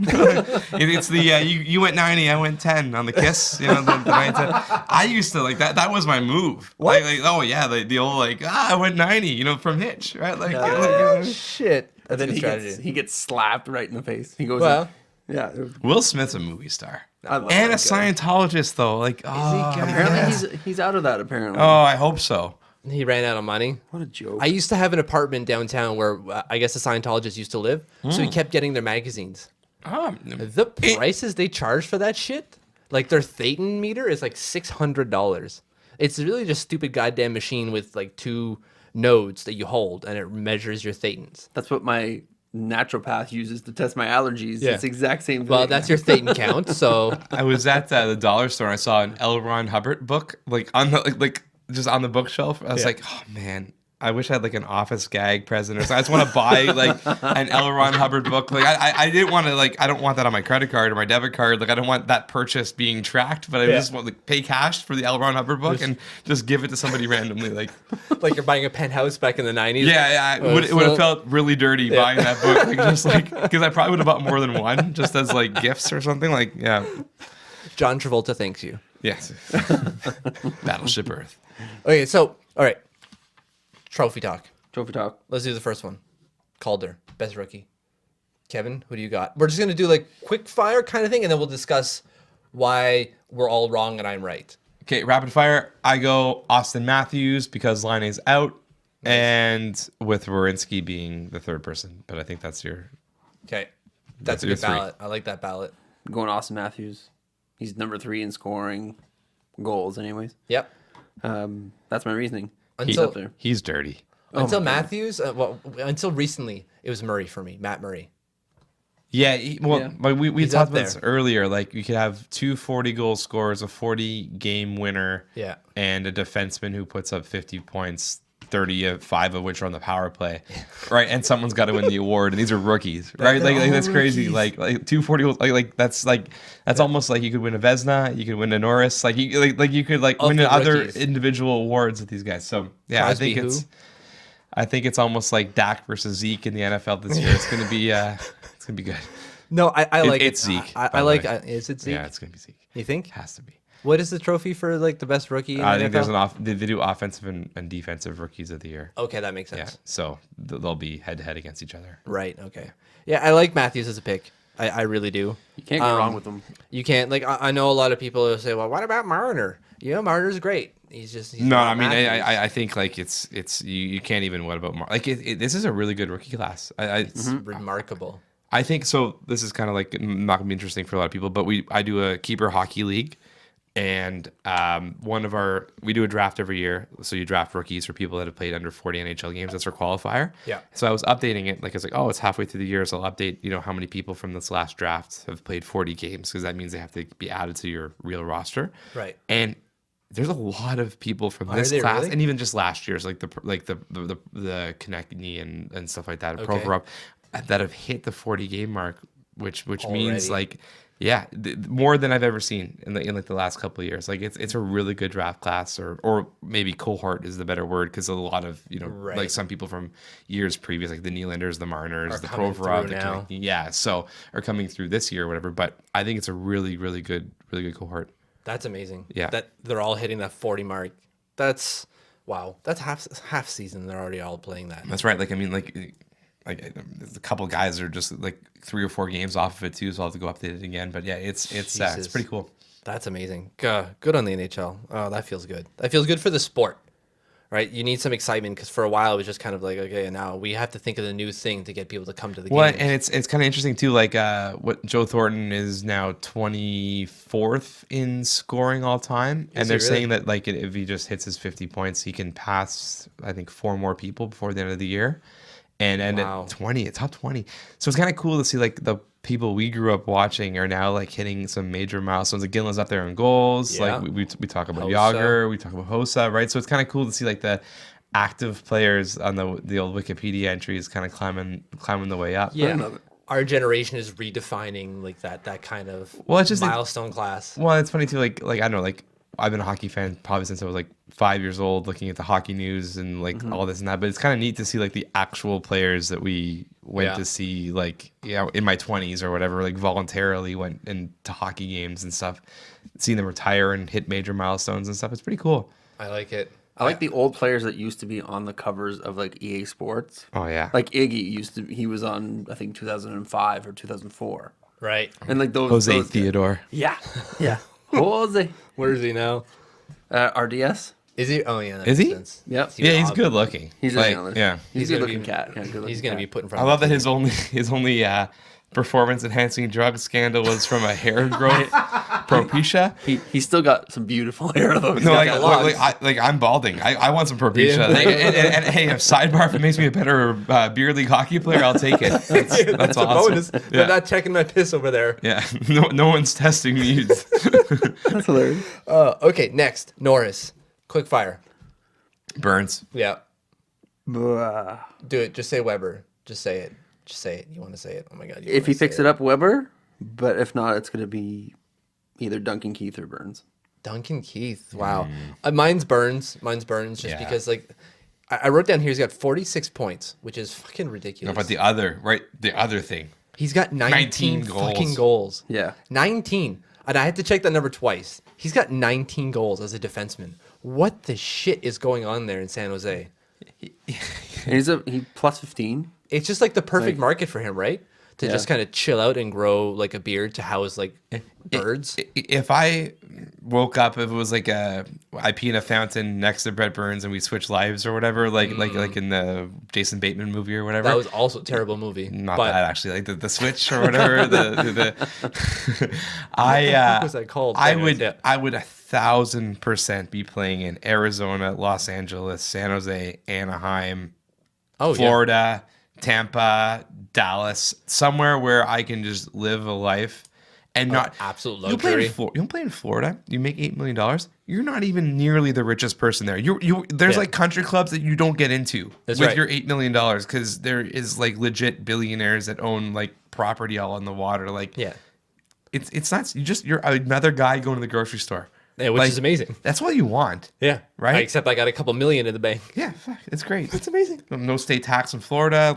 It's the you went 90, I went 10 on the kiss. The 9-10. I used to like that. That was my move. What? Like oh yeah, the old I went 90. From Hitch, right? Like. Oh, shit. And That's then a good he strategy. gets slapped right in the face. He goes, Well, yeah. it was- Will Smith's a movie star. I love And a that guy. Scientologist though. Like Apparently he's out of that. Apparently. Oh, I hope so. he ran out of money. What a joke. I used to have an apartment downtown where I guess the Scientologists used to live. So he kept getting their magazines. The prices they charge for that shit, like their Thetan meter is like $600. It's really just stupid goddamn machine with like 2 nodes that you hold and it measures your Thetans. That's what my naturopath uses to test my allergies. Yeah. It's the exact same thing. Well, that's your Thetan count. So I was at the dollar store and I saw an L. Ron Hubbard book like on the like just on the bookshelf. I was Yeah. like, oh man, I wish I had like an office gag present or something. I just want to buy like an L. Ron Hubbard book. Like I didn't want to like I don't want that on my credit card or my debit card. Like I don't want that purchase being tracked. But I just want to like, pay cash for the L. Ron Hubbard book and just give it to somebody randomly. like you're buying a penthouse back in the 90s. Yeah. It would have felt really dirty buying that book. Like just like because I probably would have bought more than one just as like gifts or something. Like yeah. John Travolta thanks you. Yes. Battleship Earth. Okay, so all right, trophy talk. Trophy talk. Let's do the first one. Calder, best rookie. Kevin, who do you got? We're just gonna do like quick fire kind of thing, and then we'll discuss why we're all wrong and I'm right. Okay, rapid fire. I go Austin Matthews because Line's out, and with Wierenski being the third person. But I think that's your. Okay, that's a your good three. ballot. I like that ballot. I'm going Austin Matthews. He's number 3 in scoring goals, anyways. Yep. That's my reasoning. Until up there. He's dirty. until Matthews, until recently, it was Murray for me, Matt Murray. Yeah, Like we He's talked up about this there. earlier. Like you could have 2 40-goal scorers, a 40-game winner, Yeah. and a defenseman who puts up 50 points, 35 of which are on the power play, right? And someone's got to win the award, and these are rookies, right? Like that's crazy. Like 240 goals, that's almost like you could win a Vezina, you could win a Norris, like you could Of win the other rookies. individual awards with these guys. So yeah, Crosby, who? I think it's almost like Dak versus Zeke in the NFL this year. It's gonna be good. No, I like it. It's Zeke, I by the like. way. Is it Zeke? Yeah, it's gonna be Zeke. You think? Has to be. What is the trophy for like the best rookie? In I the think NFL? there's they do offensive and defensive rookies of the year. Okay, that makes Yeah, sense. so they'll be head to head against each other. Right. Okay. Yeah, I like Matthews as a pick. I really do. You can't go wrong with them. You can't like. I know a lot of people will say, "Well, what about Marner?" You know, Marner's great. He's No, not I mean Matthews. I think like it's you can't even what about this is a really good rookie class. It's remarkable. I think so. This is kind of like not gonna be interesting for a lot of people, but I do a keeper hockey league, and we do a draft every year. So you draft rookies for people that have played under 40 NHL games. That's our qualifier. Yeah. So I was updating it. Like I was like, oh, it's halfway through the year, so I'll update. How many people from this last draft have played 40 games because that means they have to be added to your real roster. Right. And there's a lot of people from Are this they class, really? and even just last year's, like the Konechny and stuff like that, Okay. Provorov, that have hit the 40 game mark, which means Already. more than I've ever seen in like the last couple of years. Like it's a really good draft class, or maybe cohort is the better word, because a lot of Right. like some people from years previous, like the Nylanders, the Marners, Are the coming Provorov, through the now. Konechny, so are coming through this year or whatever. But I think it's a really good cohort. That's amazing. Yeah. That they're all hitting that 40 mark. That's wow. That's half season. They're already all playing that. That's right. Like I mean, like there's a couple guys are just like 3 or 4 games off of it too, so I'll have to go update it again. But yeah, it's Jesus. pretty cool. That's amazing. Good on the NHL. Oh, that feels good. That feels good for the sport, right? You need some excitement because for a while it was just kind of like, okay, now we have to think of the new thing to get people to come to the Well, game. and it's kind of interesting too. Like what Joe Thornton is now 24th in scoring all time, and he they're really? saying that like if he just hits his 50 points, he can pass I think 4 more people before the end of the year, and end Wow. at 20, top 20. So it's kind of cool to see like the people we grew up watching are now like hitting some major milestones. Like Gillen's up there in goals. Yeah. Like we talk about Hossa. Yager, we talk about Hossa, right? So it's kind of cool to see like the active players on the old Wikipedia entries kind of climbing the way up. yeah, our generation is redefining like that kind of Well, it's just milestone class. Well, it's funny too. Like I don't know. Like I've been a hockey fan probably since I was like 5 years old, looking at the hockey news and like all this and that. But it's kind of neat to see like the actual players that we went Yeah. to see, like in my 20s or whatever, like voluntarily went into hockey games and stuff. Seeing them retire and hit major milestones and stuff. It's pretty cool. I like it. I like the old players that used to be on the covers of like EA Sports. Oh yeah. Like Iggy he was on I think 2005 or 2004. Right. And like those Jose those guys- Theodore. Yeah. Yeah. Jose. Where is he now? RDS. Is he? Oh yeah. that Is makes he? sense. Yep. He was Yeah, he's awesome. good looking. He's like, like, yeah. He's a gonna good looking be- cat. Yeah, good looking He's gonna cat. be put in front. I of love the that his only performance enhancing drug scandal was from a hair growth Propecia. He's still got some beautiful hair though. He's No, got like, that like, locks. I'm balding. I want some Propecia. Yeah. Like, and hey, if sidebar, if it makes me a better beer league hockey player, I'll take it. That's a awesome. bonus. Yeah. They're not checking my piss over there. Yeah, no one's testing me. That's hilarious. Okay, next Norris. Quick fire. Burns. Yeah, Blah. do it. Just say Weber. Just say it. Just say it. You want to say it? Oh my god. You If wanna he say picks it up, Weber. But if not, it's gonna be either Duncan Keith or Burns. Duncan Keith. Wow. Mine's Burns. Mine's Burns just Yeah. because like I wrote down here he's got 46 points, which is fucking No, ridiculous. but the other thing. He's got 19 goals. fucking goals. Yeah. 19. And I had to check that number twice. He's got 19 goals as a defenseman. What the shit is going on there in San Jose? And he plus 15. It's just like the perfect Like- market for him, right? To Yeah. just kind of chill out and grow like a beard to house like birds. If I woke up, if it was like I pee in a fountain next to Brett Burns and we switch lives or whatever, like in the Jason Bateman movie or whatever. That was also a terrible movie. Not but bad actually, like the switch or whatever. the What was that called? I Anyways, would yeah. I would 1,000% be playing in Arizona, Los Angeles, San Jose, Anaheim, Oh, Florida, Tampa, Dallas, somewhere where I can just live a life and not absolute You play in luxury. you play in Florida, you make $8 million. You're not even nearly the richest person there. There's Yeah. like country clubs that you don't get into That's with right. your $8 million because there is like legit billionaires that own like property all on the water. Like Yeah. it's not you're another guy going to the grocery store. Yeah, which Like, is amazing. That's all you want. Yeah. Right? Except I got a couple million in the bank. Yeah, fuck, it's great. That's amazing. No state tax in Florida.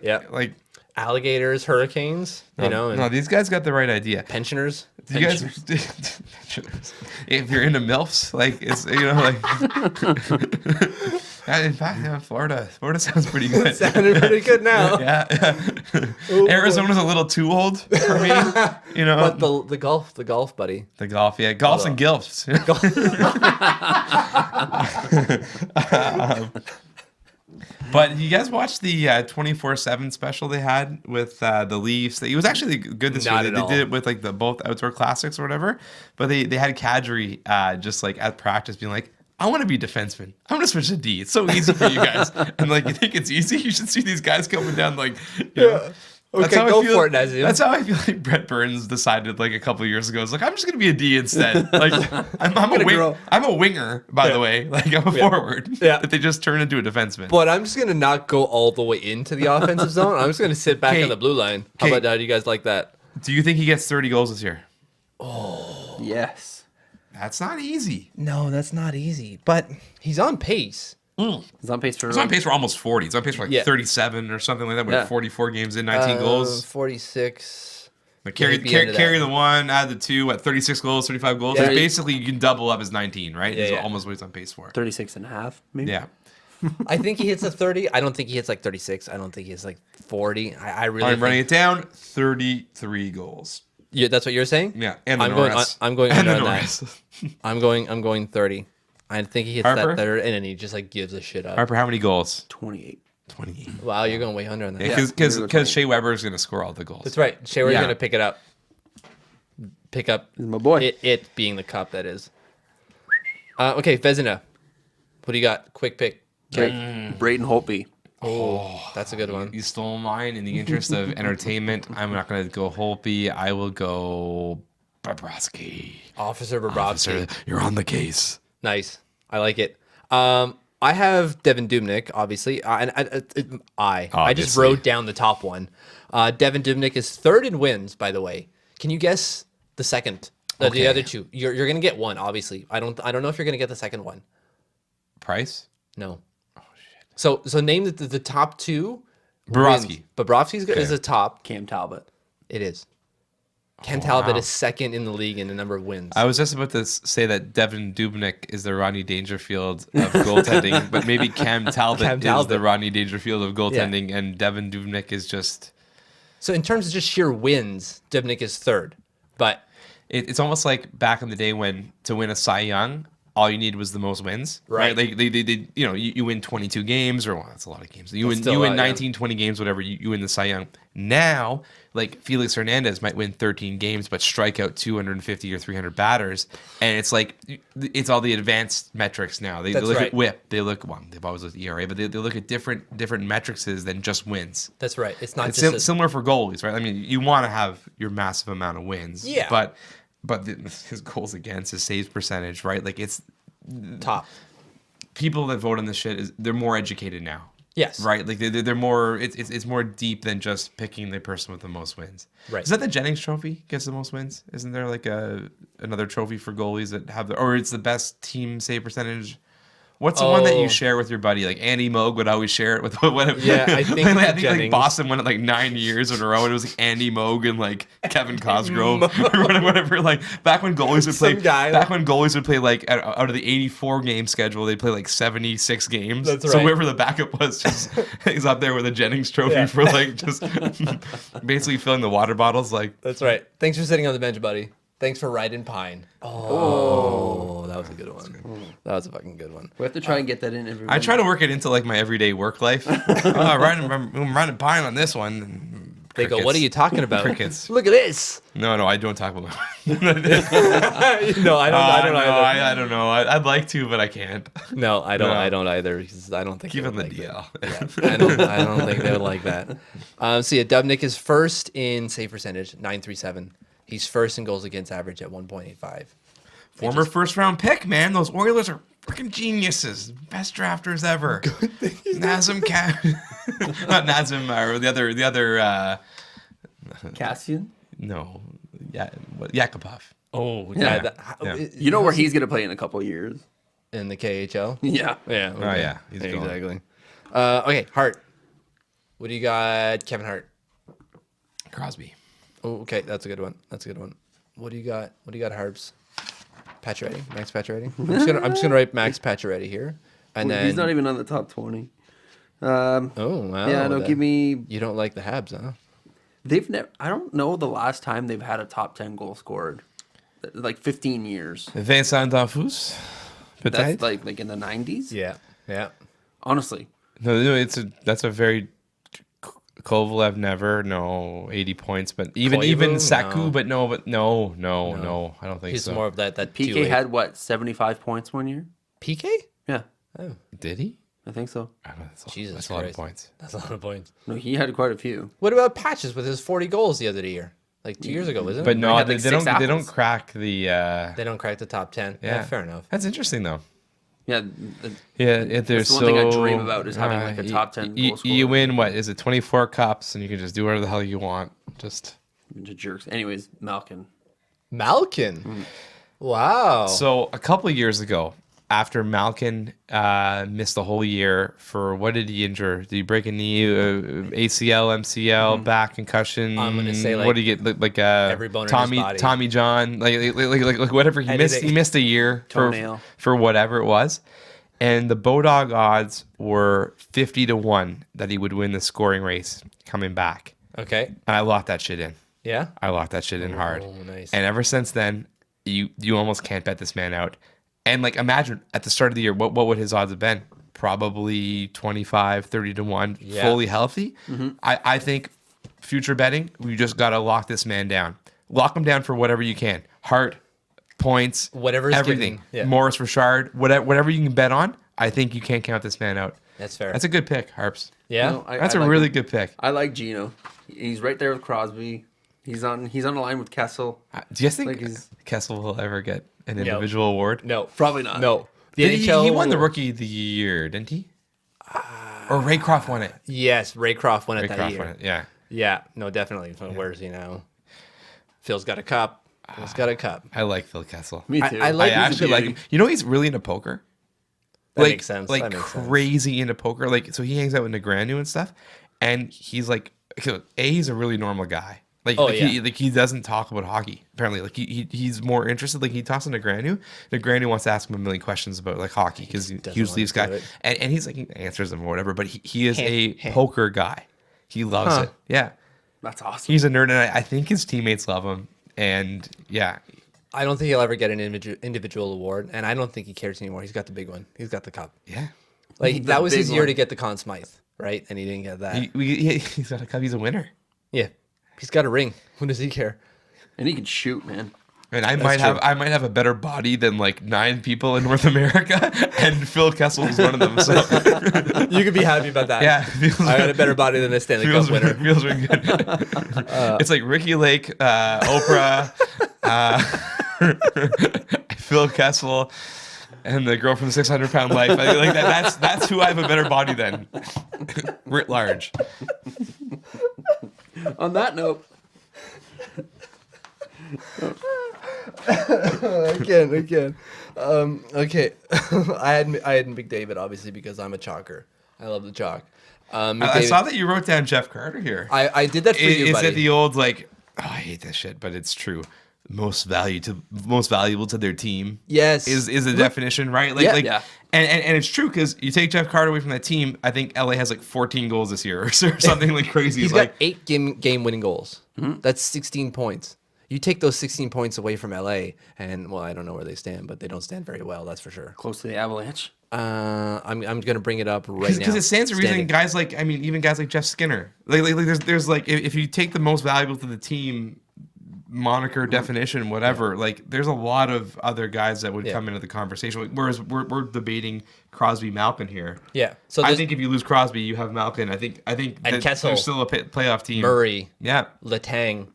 Yeah. Like Alligators, hurricanes, you know, and no, these guys got the right idea. pensioners. Do you guys, if you're into MILFs, like it's like. In fact, yeah, Florida sounds pretty good. Sounded pretty good now. Yeah. Arizona's a little too old for me. But the golf, buddy. The golf, yeah, golfs and gilfs. But you guys watched the 24/7 special they had with the Leafs? It was actually good this Not year. at all. They did it with like the both outdoor classics or whatever. But they had Kadri just like at practice being like, I want to be defenseman. I want to switch to D. It's so easy for you guys. And like, you think it's easy? You should see these guys coming down like, you know. Okay, go for it, Nazim. That's how I feel like Brett Burns decided like a couple of years ago. It's like, I'm just going to be a D instead. Like, I'm a winger, by the way. Like, I'm a forward. Yeah. That they just turned into a defenseman. But I'm just gonna not go all the way into the offensive zone. I'm just gonna sit back Okay. on the blue line. How Okay. about that? Do you guys like that? Do you think he gets 30 goals this year? Yes. That's not easy. No, that's not easy. But he's on pace. He's on pace for. He's on pace for almost 40. He's on pace for like Yeah. 37 or something like that. With Yeah. 44 games in, 19 goals. 46. Like carry he'd be into carry that. the one, add the two, at 36 goals, 35 goals. Yeah. So basically, you can double up his 19, right? Yeah, Is yeah. almost what he's on pace for. 36 and a half, maybe. Yeah. I think he hits a 30. I don't think he hits like 36. I don't think he hits like 40. I really. I'm running think, it down. 33 goals. Yeah, that's what you're saying. Yeah, and the I'm going. Norris. I'm going And under the on Norris. that. I'm going 30. I think he hits Harper? that third, and then he just like gives a shit up. Harper, how many goals? 28. 28. Wow, you're going way under on that. Yeah, I'm gonna go 20. because Shea Weber is going to score all the goals. That's right. Shawer's Yeah. gonna pick it up. Pick up He's my boy. it being the cup that is. Okay, Vezina. What do you got? Quick pick. Braden Holtby. Oh, that's a good one. You stole mine in the interest of entertainment. I'm not going to go Holtby. I will go Bobrovsky. Officer Bobrovsky. You're on the case. Nice. I like it. I have Devin Dubnyk, obviously. I just Obviously. wrote down the top one. Devin Dubnyk is third in wins, by the way. Can you guess the second? The Okay. other two. You're gonna get one, obviously. I don't know if you're gonna get the second one. Price? No. Oh shit. So name the top two. Bobrovsky. wins. Bobrovsky's is the top. Cam Talbot. It is. Ken Talbot wow. is second in the league in the number of wins. I was just about to say that Devin Dubnyk is the Rodney Dangerfield of goaltending, but maybe Cam Talbot, Cam is Talbot. the Rodney Dangerfield of goaltending, and Devin Dubnyk is just. So in terms of just sheer wins, Dubnyk is third. But It's almost like back in the day when to win a Cy Young, all you need was the most wins, right? Like they you know, you win 22 games, or well, that's a lot of games. You win 19, 20 games, whatever. You win the Cy Young. Now, like Felix Hernandez might win 13 games, but strike out 250 or 300 batters, and it's like it's all the advanced metrics now. They look at WHIP, they look they've always looked at ERA, but they look at different metrics than just wins. That's right. It's not similar for goalies, right? I mean, you want to have your massive amount of wins, but his goals against, his saves percentage, right? Like it's top. People that vote on this shit they're more educated now. Yes. Right. Like they're more. It's more deep than just picking the person with the most wins. Right. Is that the Jennings Trophy gets the most wins? Isn't there like another trophy for goalies that have or it's the best team save percentage? What's the one that you share with your buddy? Like Andy Moog would always share it with Yeah, I think I think like Boston won it like 9 years in a row, and it was like Andy Moog and like Kevin Cosgrove or whatever. Like back when goalies would play, like out of the 84 game schedule, they'd play like 76 games. That's right. So whoever the backup was, just he's up there with a Jennings Trophy for like just basically filling the water bottles. Like that's right. Thanks for sitting on the bench, buddy. Thanks for Ridin Pine. Oh, that was a good one. That was a fucking good one. We have to try and get that in every I try to work it into like my everyday work life. I'm running Pine on this one. They go, what are you talking about? Crickets. Look at this. No, I don't talk about No, I don't. I don't either. I don't know. I'd like to, but I can't. No, I don't. I don't either because I don't think. Give they him would the like DL. that. Yeah, I don't think they would like that. So yeah, Dubnik is first in save percentage, 937. He's first in goals against average at 1.85. Former first round pick, man. Those Oilers are freaking geniuses. Best drafters ever. Good thing. Nazem not Nazem, or the other Cassian? No. Yeah, Yakupov. Oh, Yeah. You know where he's going to play in a couple of years. In the KHL? Yeah. Yeah. Oh yeah. He's Yeah, going. exactly. Okay, Hart. What do you got, Kevin Hart? Crosby. Oh, okay, that's a good one. What do you got? Harps? Pacioretty, Max Pacioretty. I'm just gonna write Max Pacioretty here, and then He's not even on the top 20. Oh wow. Yeah, no, give me. You don't like the Habs, huh? They've never. I don't know the last time they've had a top 10 goal scored. Like 15 years. Vincent D'Anfous. That's like in the 90s. Yeah. Honestly. No, that's a very Kovalev never 80 points, but even Saku, no. No, I don't think He's so. more of that PK 2-8. had what 75 points one year. PK. Yeah, Oh, Did he? I think so. I don't know, that's Jesus that's a lot of Christ. points. that's a lot of points. No, he had quite a few. What about Patches with his 40 goals the other year? Like 2 years ago, wasn't it? But no, had, they, like, they six don't. They don't apples. crack the. They don't crack the top 10. Yeah, Fair enough. That's interesting though. Yeah, Yeah, there's that's the one thing I dream about is having like a top 10 goal scorer. You win what is it? 24 cups, and you can just do whatever the hell you want. Just Bunch of jerks. Anyways, Malkin. Malkin. Wow. so a couple of years ago, after Malkin missed the whole year for what did he injure? Did he break a knee, ACL, MCL, back concussion? I'm gonna say, like, what did he get? Like every bone in his body. Tommy John, like whatever he missed. Anything. He missed a year Toenail. for whatever it was, and the Bodog odds were 50-1 that he would win the scoring race coming back. Okay. And I locked that shit in. Yeah. I locked that shit in hard. Oh, nice. And ever since then, you almost can't bet this man out. And like imagine at the start of the year, what would his odds have been? Probably 25, 30-1, Yeah. fully healthy. I think future betting, we just gotta lock this man down. Lock him down for whatever you can. Heart, points, Whatever's everything. given. Yeah. Morris Richard, whatever you can bet on. I think you can't count this man out. That's fair. That's a good pick, Harps. yeah. No, That's I a like really him. good pick. I like Gino. He's right there with Crosby. He's on a line with Kessel. Do you guys think Like he's- Kessel will ever get an individual award? no. Probably not. No. The Did NHL. he won the Rookie of the Year, didn't he? Or Ray Croft won it. Yes, Ray Croft won it Ray that Croft year. won it. Yeah. Yeah. No, definitely. So where is he now? Phil's got a cup. Phil's got a cup. I like Phil Kessel. Me too. I like- I he's a actually good like dude. him. You know he's really into poker. That makes sense. Like That makes sense. crazy into poker. Like so he hangs out with Negreanu and stuff. And he's like, he's a really normal guy. Like, Oh, he doesn't talk about hockey. Apparently, like he's more interested. Like he talks to Negreanu. Negreanu wants to ask him a million questions about like hockey because he doesn't usually this guy want to and he's like he answers them or whatever. But he is a Heh. poker guy. He loves Huh. it. Yeah, That's awesome. he's a nerd, and I think his teammates love him. And yeah, I don't think he'll ever get an individual award, and I don't think he cares anymore. He's got the big one. He's got the cup. Yeah. Like, The that was big his year one. to get the Conn Smythe, right? And he didn't get that. He's got a cup. He's a winner. Yeah. He's got a ring. When does he care? And he can shoot, man. And I might have a better body than like 9 people in North America, and Phil Kessel is one of them. So You could be happy about that. yeah, I got a better body than a Stanley Cup winner. feels really good. It's like Ricky Lake, Oprah, Phil Kessel, and the girl from 600 Pound Life. Like that's who I have a better body than, writ large. On that note, Again. Okay. I had McDavid, obviously, because I'm a chalker. I love the chalk. I McDavid- saw that you wrote down Jeff Carter here. I did that for you, Is buddy. it the old like? Oh, I hate this shit, but it's true. Most valuable to their team. Yes. is the definition, right? Like, Yeah. like, Yeah. and it's true because you take Jeff Carter away from that team. I think LA has like 14 goals this year or something like crazy. He's like, got 8 game winning goals. That's 16 points. You take those 16 points away from LA, and well, I don't know where they stand, but they don't stand very well. That's for sure. close to the Avalanche. I'm gonna bring it up right now. because it stands to reason Standing. guys like even guys like Jeff Skinner. Like there's like if you take the most valuable to the team moniker definition whatever, like there's a lot of other guys that would come into the conversation. Whereas we're debating Crosby Malkin here. Yeah. So I there's think if you lose Crosby, you have Malkin. I think that Kessel. there's still a playoff team. Murray, Yeah. Letang,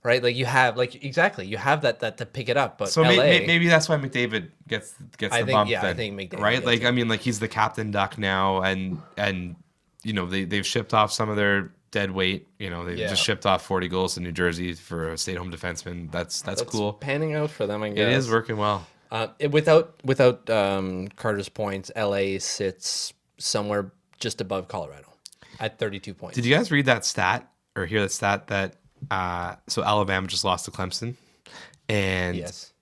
right? Like you have you have that to pick it up. But So LA, maybe that's why McDavid gets the I think- bump. yeah, I then, think McDavid right? gets Like it. I mean, like he's the captain duck now, and you know they've shipped off some of their dead weight. You know they've Yeah. just shipped off 40 goals to New Jersey for a stay-at-home defenseman. That's cool. Panning out for them, I guess. It is working well. Without Carter's points, LA sits somewhere just above Colorado at 32 points. Did you guys read that stat or hear that stat that so Alabama just lost to Clemson, and Yes.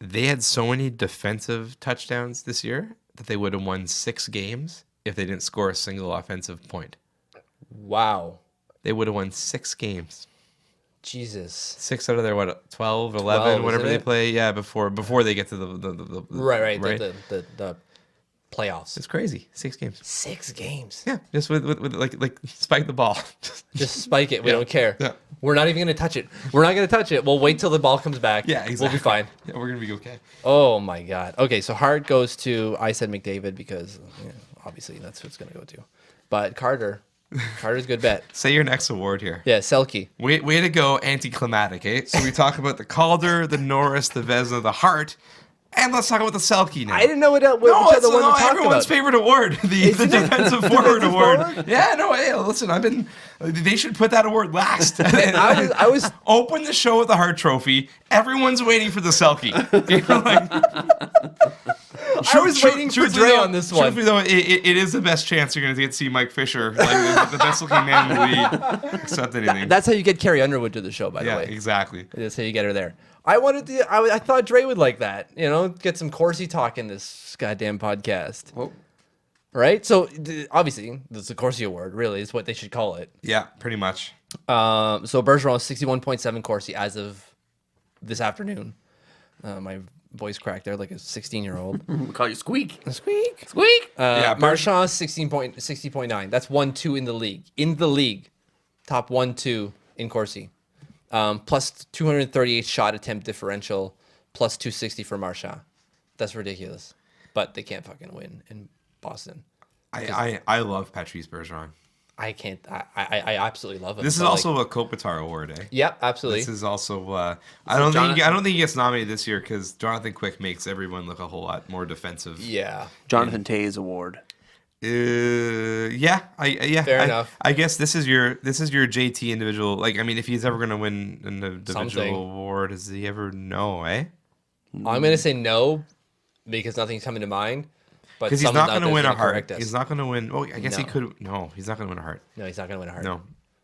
they had so many defensive touchdowns this year that they would have won 6 games if they didn't score a single offensive point. Wow. They would have won 6 games. Jesus. 6 out of their 12, 11, 12, whatever isn't they it? play. Yeah, before they get to the Right. The playoffs. It's crazy. 6 games. 6 games. Yeah, just with like spike the ball. Just spike it. We don't care. Yeah. We're not even going to touch it. We're not going to touch it. We'll wait till the ball comes back. Yeah, exactly. We'll be fine. Yeah, we're gonna be okay. Oh my God. Okay, so Hart goes to, I said McDavid because obviously that's who it's going to go to. But Carter's a good bet. Say your next award here. Yeah, Selke. Way to go, anticlimactic, eh? So we talk about the Calder, the Norris, the Vezina, the Hart, and let's talk about the Selke now. I didn't know which No, other it's one to talk everyone's about. favorite award, the defensive forward award. forward? Yeah, no, hey, listen, they should put that award last. I was Open the show with the Hart Trophy. Everyone's waiting for the Selke. You know, like, I was waiting for truthfully Dre though- on this one. Truthfully though, it is the best chance you're going to get to see Mike Fisher, like the best looking man in the league, except anything. That's how you get Carrie Underwood to the show, by the Yeah, way. exactly. That's how you get her there. I thought Dre would like that. Get some Corsi talk in this goddamn podcast. Oh, Right? So, obviously, this is the Corsi Award, really, is what they should call it. Yeah, pretty much. So, Bergeron, 61.7 Corsi as of this afternoon. My voice cracked there like a 16-year-old. we call you Squeak. Squeak. Squeak. Yeah, Marchand, 60.9. That's 1-2 in the league. In the league. Top 1-2 in Corsi. Plus 238 shot attempt differential. Plus 260 for Marchand. That's ridiculous. But they can't fucking win in Boston. I love Patrice Bergeron. I can't. I absolutely love him. This is but, also a Kopitar award, eh? Yep, absolutely. This is also. I don't Jonathan- think he gets nominated this year because Jonathan Quick makes everyone look a whole lot more defensive. Yeah. Jonathan Tays Award. Yeah. Fair enough. I guess this is your JT individual. Like, I mean, if he's ever gonna win an individual Something. award, does he ever know? Eh? I'm gonna say no because nothing's coming to mind. But Because he's someone not out gonna there's win a gonna heart. correct us. He's not gonna win. Oh, I guess he No. could. No, he's not gonna win a heart. No, he's not gonna win a heart. No.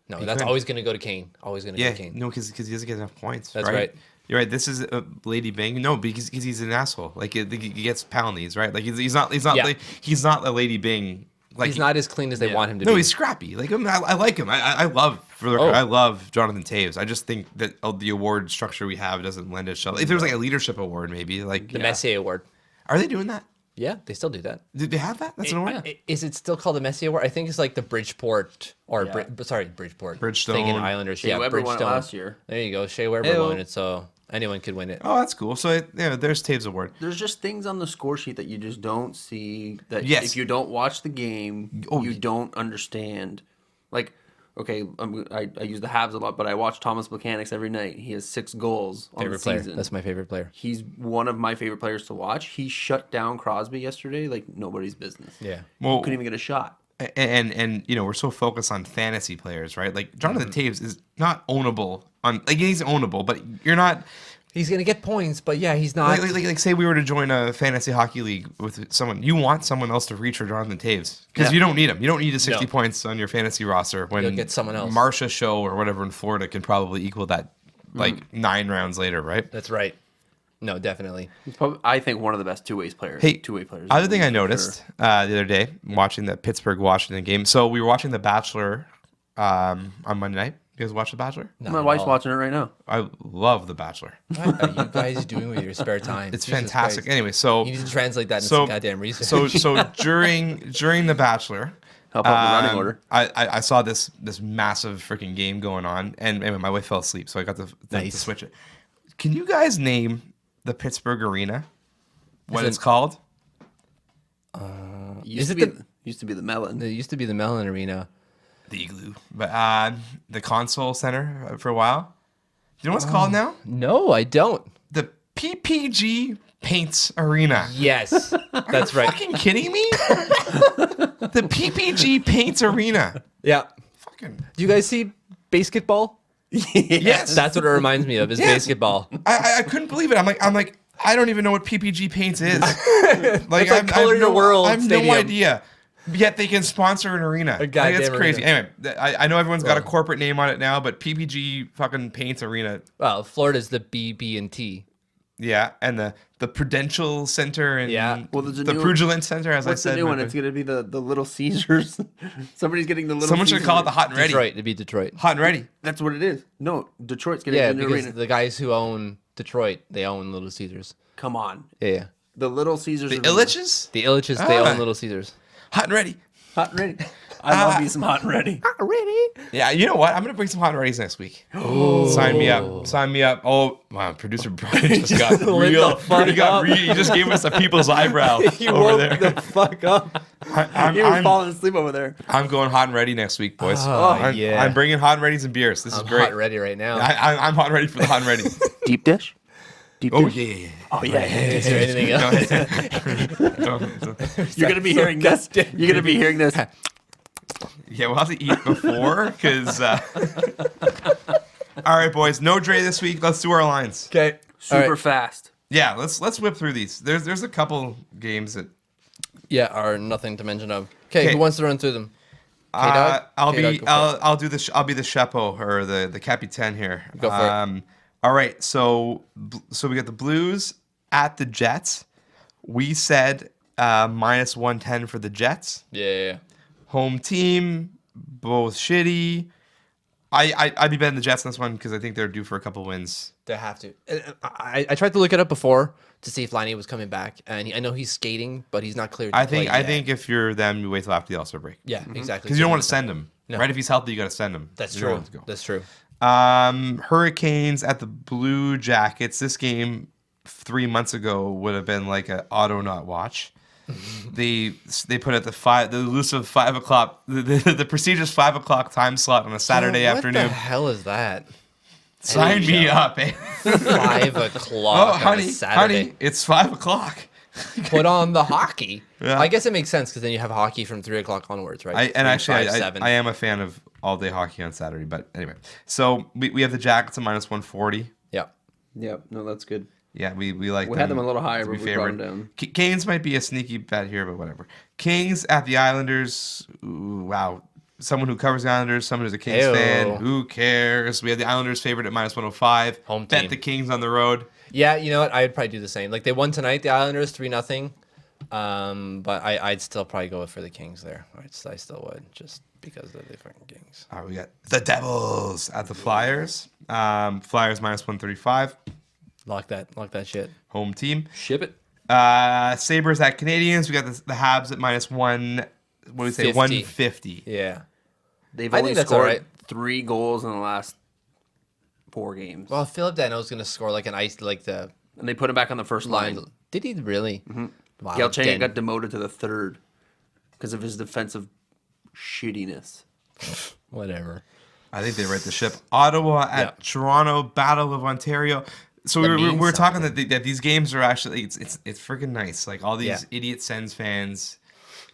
No, He that's couldn't. always gonna go to Kane. Always gonna go Yeah, to Kane. no, because he doesn't get enough points. That's right. You're right. This is Lady Bing. No, because he's an asshole. Like he gets penalties, right? Like he's not Yeah. like, he's not a Lady Bing. Like He's not as clean as they want him to No, be. he's scrappy. Like I like him. I love For the record, I love Jonathan Taves. I just think that the award structure we have doesn't lend itself. If there was like a leadership award, maybe like The Messier Award. Are they doing that? Yeah, they still do that. Did they have that? That's an award. Is it still called the Messier Award? I think it's like the Bridgeport Bridgeport. Bridgestone. Thing in Islanders. Shea Weber won it last year. There you go. Shea Weber won it, so anyone could win it. Oh, that's cool. So there's Taves Award. There's just things on the score sheet that you just don't see. That Yes. if you don't watch the game, you don't understand. Like, okay, I use the Habs a lot, but I watch Thomas Mechanics every night. He has 6 goals on the Favorite player. season. That's my favorite player. He's one of my favorite players to watch. He shut down Crosby yesterday like nobody's business. Yeah. Well, Couldn't even get a shot. And we're so focused on fantasy players, right? Like Jonathan Taves is not ownable he's ownable, but you're not. He's gonna get points, but yeah, he's not. Like say we were to join a fantasy hockey league with someone, you want someone else to reach for Jonathan Taves because you don't need him. You don't need his 60 points on your fantasy roster when You'll get someone else. Marcia Show or whatever in Florida can probably equal that 9 rounds later, right? That's right. No, definitely. He's probably, I think, one of the best two-way players. Hey, two-way players. Other thing I noticed the other day watching the Pittsburgh-Washington game. So we were watching The Bachelor on Monday night. You guys watch The Bachelor? Not My at wife's all. watching it right now. I love The Bachelor. What are you guys doing with your spare time? It's Jesus fantastic. Christ. Anyway, so You need to translate that into so some goddamn research. so during The Bachelor, Help out in the running order. I saw this massive freaking game going on, and anyway, my wife fell asleep, so I got to Nice. switch it. Can you guys name the Pittsburgh Arena? What it's it- called? Used it to be the Melon. It used to be the Mellon Arena. The Igloo, but the Console Center for a while. You know what it's called now? No, I don't. The PPG Paints Arena. Yes, that's right. Fucking kidding me? The PPG Paints Arena. Yeah. Fucking Do you guys see basketball? yes. That's what it reminds me of. Is Yes. basketball. I couldn't believe it. I'm like I don't even know what PPG Paints is. Like It's like Color Your World I have Stadium. no idea. Yet they can sponsor an arena. Like, goddamn that's crazy. arena. Anyway, I know everyone's got a corporate name on it now, but PPG fucking Paints Arena. Well, Florida's the BB&T. Yeah, and the Prudential Center and Yeah. Well, there's a the new- Prudulent Center, as What's I said. the new one? It's going to be the Little Caesars. Somebody's getting the Little Someone Caesars. should call it the Hot and Ready. Detroit. It'd be Detroit. Hot and Ready. That's what it is. No, Detroit's getting Yeah, a new because arena. the guys who own Detroit, they own Little Caesars. Come on. Yeah. The Little Caesars. The arena. Illiches. The Illiches, they Ah. own Little Caesars. Hot and Ready. Hot and ready. I love me some hot and ready. Yeah, you know what? I'm gonna bring some hot and readies next week. Sign me up. Sign me up. Oh, wow, producer Brian just got Lit real. the fuck up. He just gave us a people's eyebrow You over woke there. the fuck up. He was falling asleep over there. I'm going hot and ready next week, boys. Oh, I'm, yeah. I'm bringing hot and readies and beers. This is I'm great. hot and ready right now. I'm hot and ready for the hot and ready. Deep dish? Deep Oh dish? yeah. Oh, yeah. Is there anything else? You're going to be hearing this. You're going to be hearing this. Yeah, we'll have to eat before because. All right, boys. No Dre this week. Let's do our lines. Okay. Super fast. Yeah, let's whip through these. There's a couple games that. Yeah, are nothing to mention of. Okay, 'Kay. who wants to run through them? K-Dog? I'll K-Dog, be go for I'll do the I'll be the chapeau or the capitaine here. Go for it. All right, so we got the Blues at the Jets. We said minus 110 for the Jets. Yeah. Home team, both shitty. I'd be betting the Jets on this one because I think they're due for a couple wins. They have to. I tried to look it up before to see if Liney was coming back, and I know he's skating, but he's not cleared. To I play think I yet. think if you're them, you wait till after the All-Star break. Yeah, exactly. Because you don't want to send him. No. Right? If he's healthy, you got to send him. That's You don't true. want to go. That's true. Hurricanes at the Blue Jackets. This game 3 months ago would have been like an auto not watch. They put it the elusive 5 o'clock, the prestigious 5 o'clock time slot on a Saturday What afternoon. the hell is that? Sign me up, eh? 5 Oh, o'clock on a honey, Saturday. it's 5 o'clock. Put on the hockey. Yeah. I guess it makes sense because then you have hockey from 3 o'clock onwards, right? 3, 5, 7. I am a fan of all day hockey on Saturday. But anyway, so we have the Jackets at minus 140. Yeah. Yep. No, that's good. Yeah, we like We had them a little higher, to be but we brought them favored. down. Canes might be a sneaky bet here, but whatever. Kings at the Islanders. Ooh, wow. Someone who covers the Islanders, someone who's a Kings Ayo. fan. Who cares? We have the Islanders favored at minus 105. Home Bet team. the Kings on the road. Yeah, you know what? I'd probably do the same. Like they won tonight, the Islanders 3-0. But I'd still probably go for the Kings there. I still would, just because they're the fucking Kings. All right, we got the Devils at the Flyers. Flyers minus 135. Lock that shit. Home team. Ship it. Sabres at Canadians. We got the Habs at minus 150. Yeah. They've I only think that's scored alright. 3 goals in the last 4 games. Well, Philip Danault's gonna score like the And they put him back on the first line. line. Did he really? Mm-hmm. Wow. Galchenyuk got demoted to the 3rd because of his defensive shittiness. Whatever. I think they right the ship. Ottawa at Toronto. Battle of Ontario. So we're talking that these games are actually it's freaking nice. Like all these idiot Sens fans.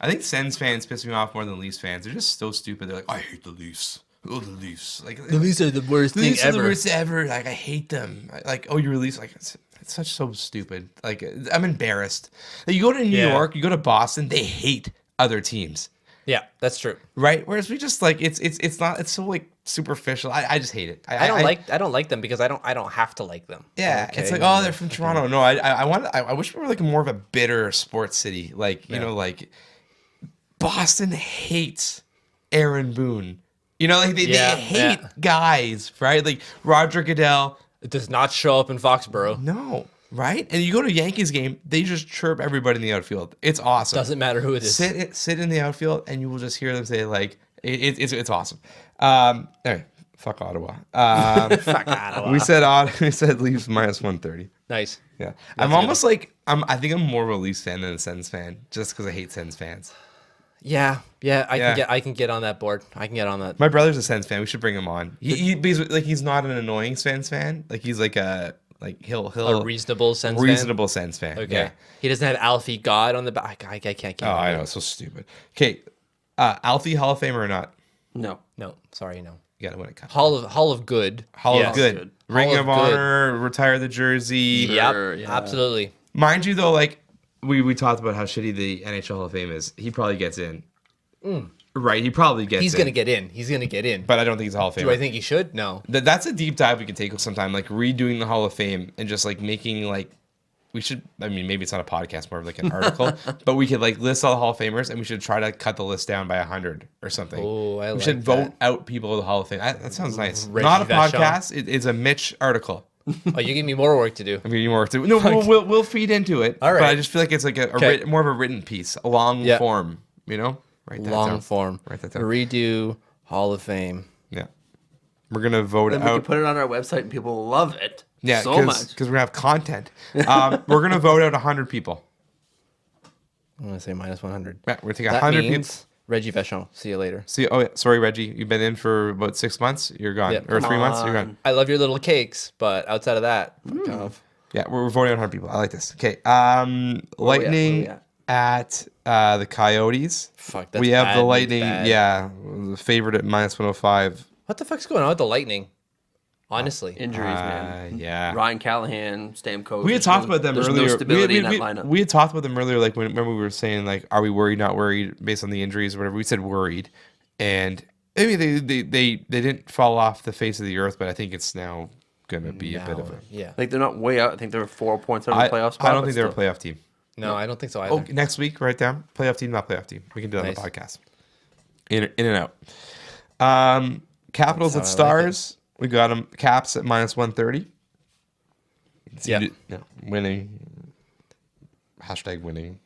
I think Sens fans piss me off more than Leafs fans. They're just so stupid. They're like, I hate the Leafs. Oh, the Leafs. Like The Leafs are the worst the thing Leafs are ever. the worst ever. Like I hate them. Like oh, you're Leafs. Like it's such so stupid. Like I'm embarrassed. Like, you go to New York, you go to Boston. They hate other teams. Yeah, that's true. Right. Whereas we just like it's not. It's so like superficial. I just hate it. I don't like them because I don't have to like them. Yeah, Okay. it's like they're from Toronto. No, I wish we were like more of a bitter sports city. Like you know, like Boston hates Aaron Boone. You know, like they hate guys, right? Like Roger Goodell. It does not show up in Foxborough. No, right? And you go to a Yankees game, they just chirp everybody in the outfield. It's awesome. Doesn't matter who it is. Sit in the outfield, and you will just hear them say like, it's awesome. Anyway, fuck Ottawa. Fuck Ottawa. We said Leafs minus 130. Nice. Yeah, I'm almost like I think I'm more of a Leafs fan than a Sens fan, just because I hate Sens fans. Yeah. I can get on that board. I can get on that. My brother's a Sens fan. We should bring him on. He's not an annoying Sens fan. Like he's like he'll A reasonable Sens fan. reasonable Sens fan. Okay. Yeah. He doesn't have Alfie God on the back. I can't. Oh, I know. It's so stupid. Okay, Alfie Hall of Famer or not? No. No, sorry, no. You gotta win a cup. Hall of Good. Hall Yes. of Good. Good. Ring Hall of of Good. Honor. Retire the jersey. Yep. Sure, yeah. Absolutely. Mind you, though, like we talked about how shitty the NHL Hall of Fame is. He probably gets in. Right, he probably gets in. He's gonna get in. He's gonna get in. But I don't think he's a Hall of Famer. Do I think he should? No. That's a deep dive we can take sometime, like redoing the Hall of Fame and just like making like we should. I mean, maybe it's not a podcast, more of like an article, but we could like list all the Hall of Famers and we should try to cut the list down by 100 or something. Oh, I we like should that. vote out people of the Hall of Fame. That sounds nice. Reggie Not a Vachon. podcast. It's a Mitch article. Oh, you give me more work to do. I mean, you more work to. No, we'll feed into it. All right. But I just feel like it's like Okay. more of a written piece, a long Yeah. form. You know, write that Long down. form. Write that down. Redo Hall of Fame. Yeah, we're gonna vote Then we can out. put it on our website and people will love it. Yeah, so much. because we're gonna have content. We're gonna vote out 100 people. I'm gonna say minus 100. Yeah, we're gonna take That 100 people. means Reggie Vachon. See you later. See, oh yeah, sorry, Reggie, you've been in for about 6 months. You're gone, Yeah, or come 3 months. You're on. gone. I love your little cakes, but outside of that, fuck off. Yeah, we're voting out 100 people. I like this. Okay, Where we Lightning at? at the Coyotes. Fuck, that's we have bad the news, Lightning. bad. Yeah, the favorite at minus 105. What the fuck's going on with the Lightning? Honestly. Injuries, man. Yeah. Ryan Callahan, Stamkos. We had talked about them there's earlier. No stability in that we, lineup. we had talked about them earlier, like when remember we were saying like, are we worried, not worried, based on the injuries or whatever. We said worried, and I mean they didn't fall off the face of the earth, but I think it's now gonna be a bit of a. Yeah. Like they're not way out. I think they're 4 points out of the playoff spot. I don't but think they're a still. playoff team. No, I don't think so either. Oh, next week, write down playoff team, not playoff team. We can do that Nice. on the podcast. In and out. Capitals at That's how I like Stars. We got them. Caps at minus 130. Yeah. Winning. Hashtag winning.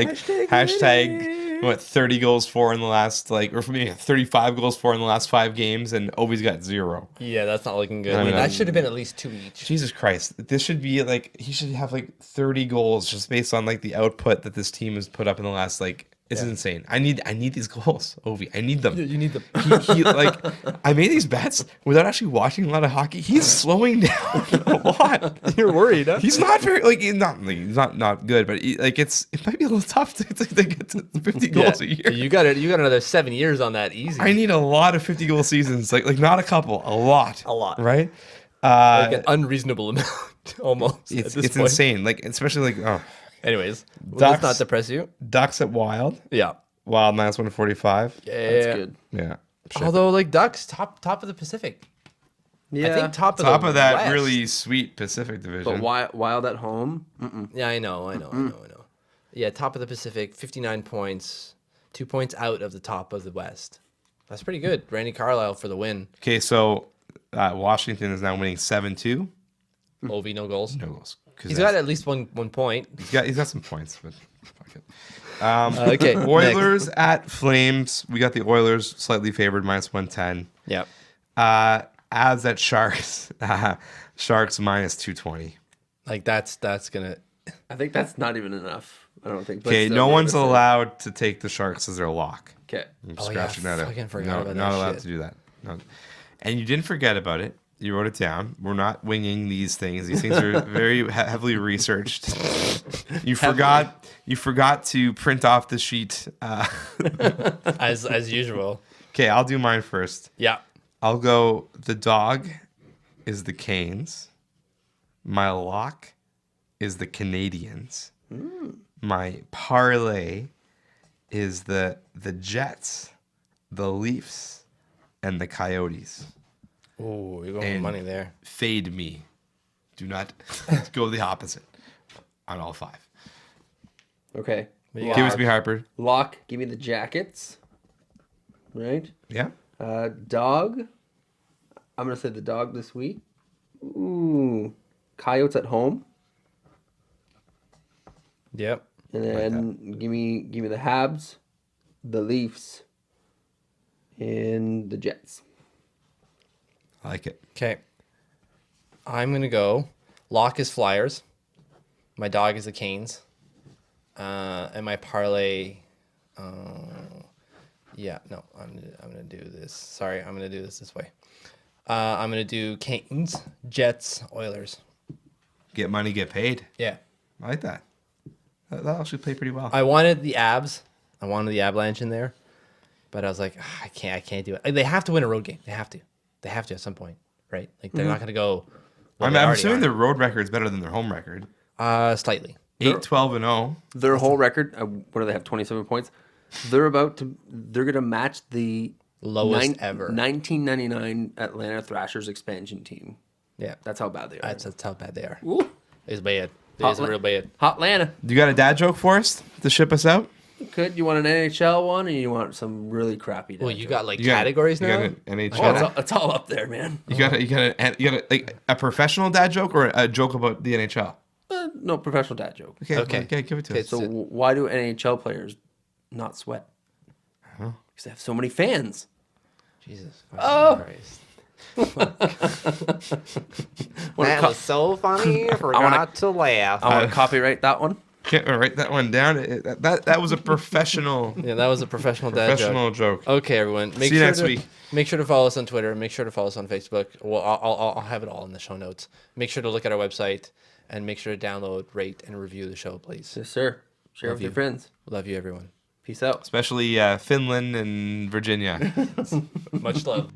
hashtag what 30 goals for in the last or for me 35 goals for in the last 5 games, and Ovi's got 0. Yeah, that's not looking good. I I mean, know. that should have been at least 2 each. Jesus Christ. This should be he should have 30 goals just based on the output that this team has put up in the last this is insane. I need these goals, Ovi. I need them. You need them. He I made these bets without actually watching a lot of hockey. He's slowing down a lot. You're worried, huh? He's not very he's not good, but it might be a little tough to get to 50 goals a year. You got it. You got another 7 years on that easy. I need a lot of 50 goal seasons, like not a couple, a lot. A lot. Right? Like an unreasonable amount, almost. It's at this point. insane. Anyways, Ducks. let's not depress you. Ducks at Wild. Yeah. Wild minus 145. Yeah. That's good. Yeah. Shit. Although, Ducks, top of the Pacific. Yeah. I think top of that West. really sweet Pacific Division. But Wild at home? Yeah, I know. Yeah, top of the Pacific, 59 points, 2 points out of the top of the West. That's pretty good. Randy Carlisle for the win. Okay, so Washington is now winning 7-2. OV, no goals. No goals. He's got at least one point. He's got some points, but fuck it. Okay. Oilers at Flames. We got the Oilers slightly favored, -110. Yep. As at Sharks. Sharks -220. Like that's gonna. I think that's not even enough. I don't think. Okay, no one's allowed to take the Sharks as their lock. Okay. I'm Oh, scratching yeah, that out. fucking forgot about not that allowed shit. to do that. No. And you didn't forget about it. You wrote it down. We're not winging these things. These things are very heavily researched. You forgot to print off the sheet. As usual. Okay, I'll do mine first. Yeah. I'll go. The dog is the Canes. My lock is the Canadians. My parlay is the Jets, the Leafs, and the Coyotes. Ooh, you're going with And money there. Fade me. Do not go the opposite on all 5. Okay. What you Give us me Harper. Lock, give me the Jackets. Right? Yeah. Dog. I'm going to say the dog this week. Ooh. Coyotes at home. Yep. And then give me the Habs, the Leafs, and the Jets. I like it. Okay. I'm gonna go. Lock is Flyers. My dog is the Canes. And my parlay. Yeah, no, I'm gonna do this. Sorry, I'm gonna do this way. I'm gonna do Canes, Jets, Oilers. Get money, get paid. Yeah. I like that. That actually played pretty well. I wanted the Abs. I wanted the Avalanche in there, but I was like, I can't do it. Like, they have to win a road game. They have to at some point, right? Like they're not gonna go. Well, I'm they already assuming are. their road record's better than their home record. Slightly. 8-12-0. Their whole record, what do they have, 27 points? They're going to match the Lowest ever. 1999 Atlanta Thrashers expansion team. Yeah, That's how bad they are. that's how bad they are. Ooh. It's bad. It's real bad. Hot Atlanta. You got a dad joke for us to ship us out? You want an NHL one, or you want some really crappy? Well, dad you joke? got like You got- categories you now. got an NHL? Oh, it's all up there, man. You got like a professional dad joke or a joke about the NHL? No, professional dad joke. Okay. Give it to Okay, us. So why do NHL players not sweat? Because they have so many fans. Jesus. Oh. Christ. Wanna That co- was so funny. I forgot to laugh. I want to copyright that one. Can't write that one down. That was a professional Yeah, that was a professional dad joke. Okay, everyone. See you next week. Make sure to follow us on Twitter. Make sure to follow us on Facebook. Well, I'll have it all in the show notes. Make sure to look at our website and make sure to download, rate, and review the show, please. Yes, sir. Share Love with your you. friends. Love you, everyone. Peace out. Especially Finland and Virginia. Much love.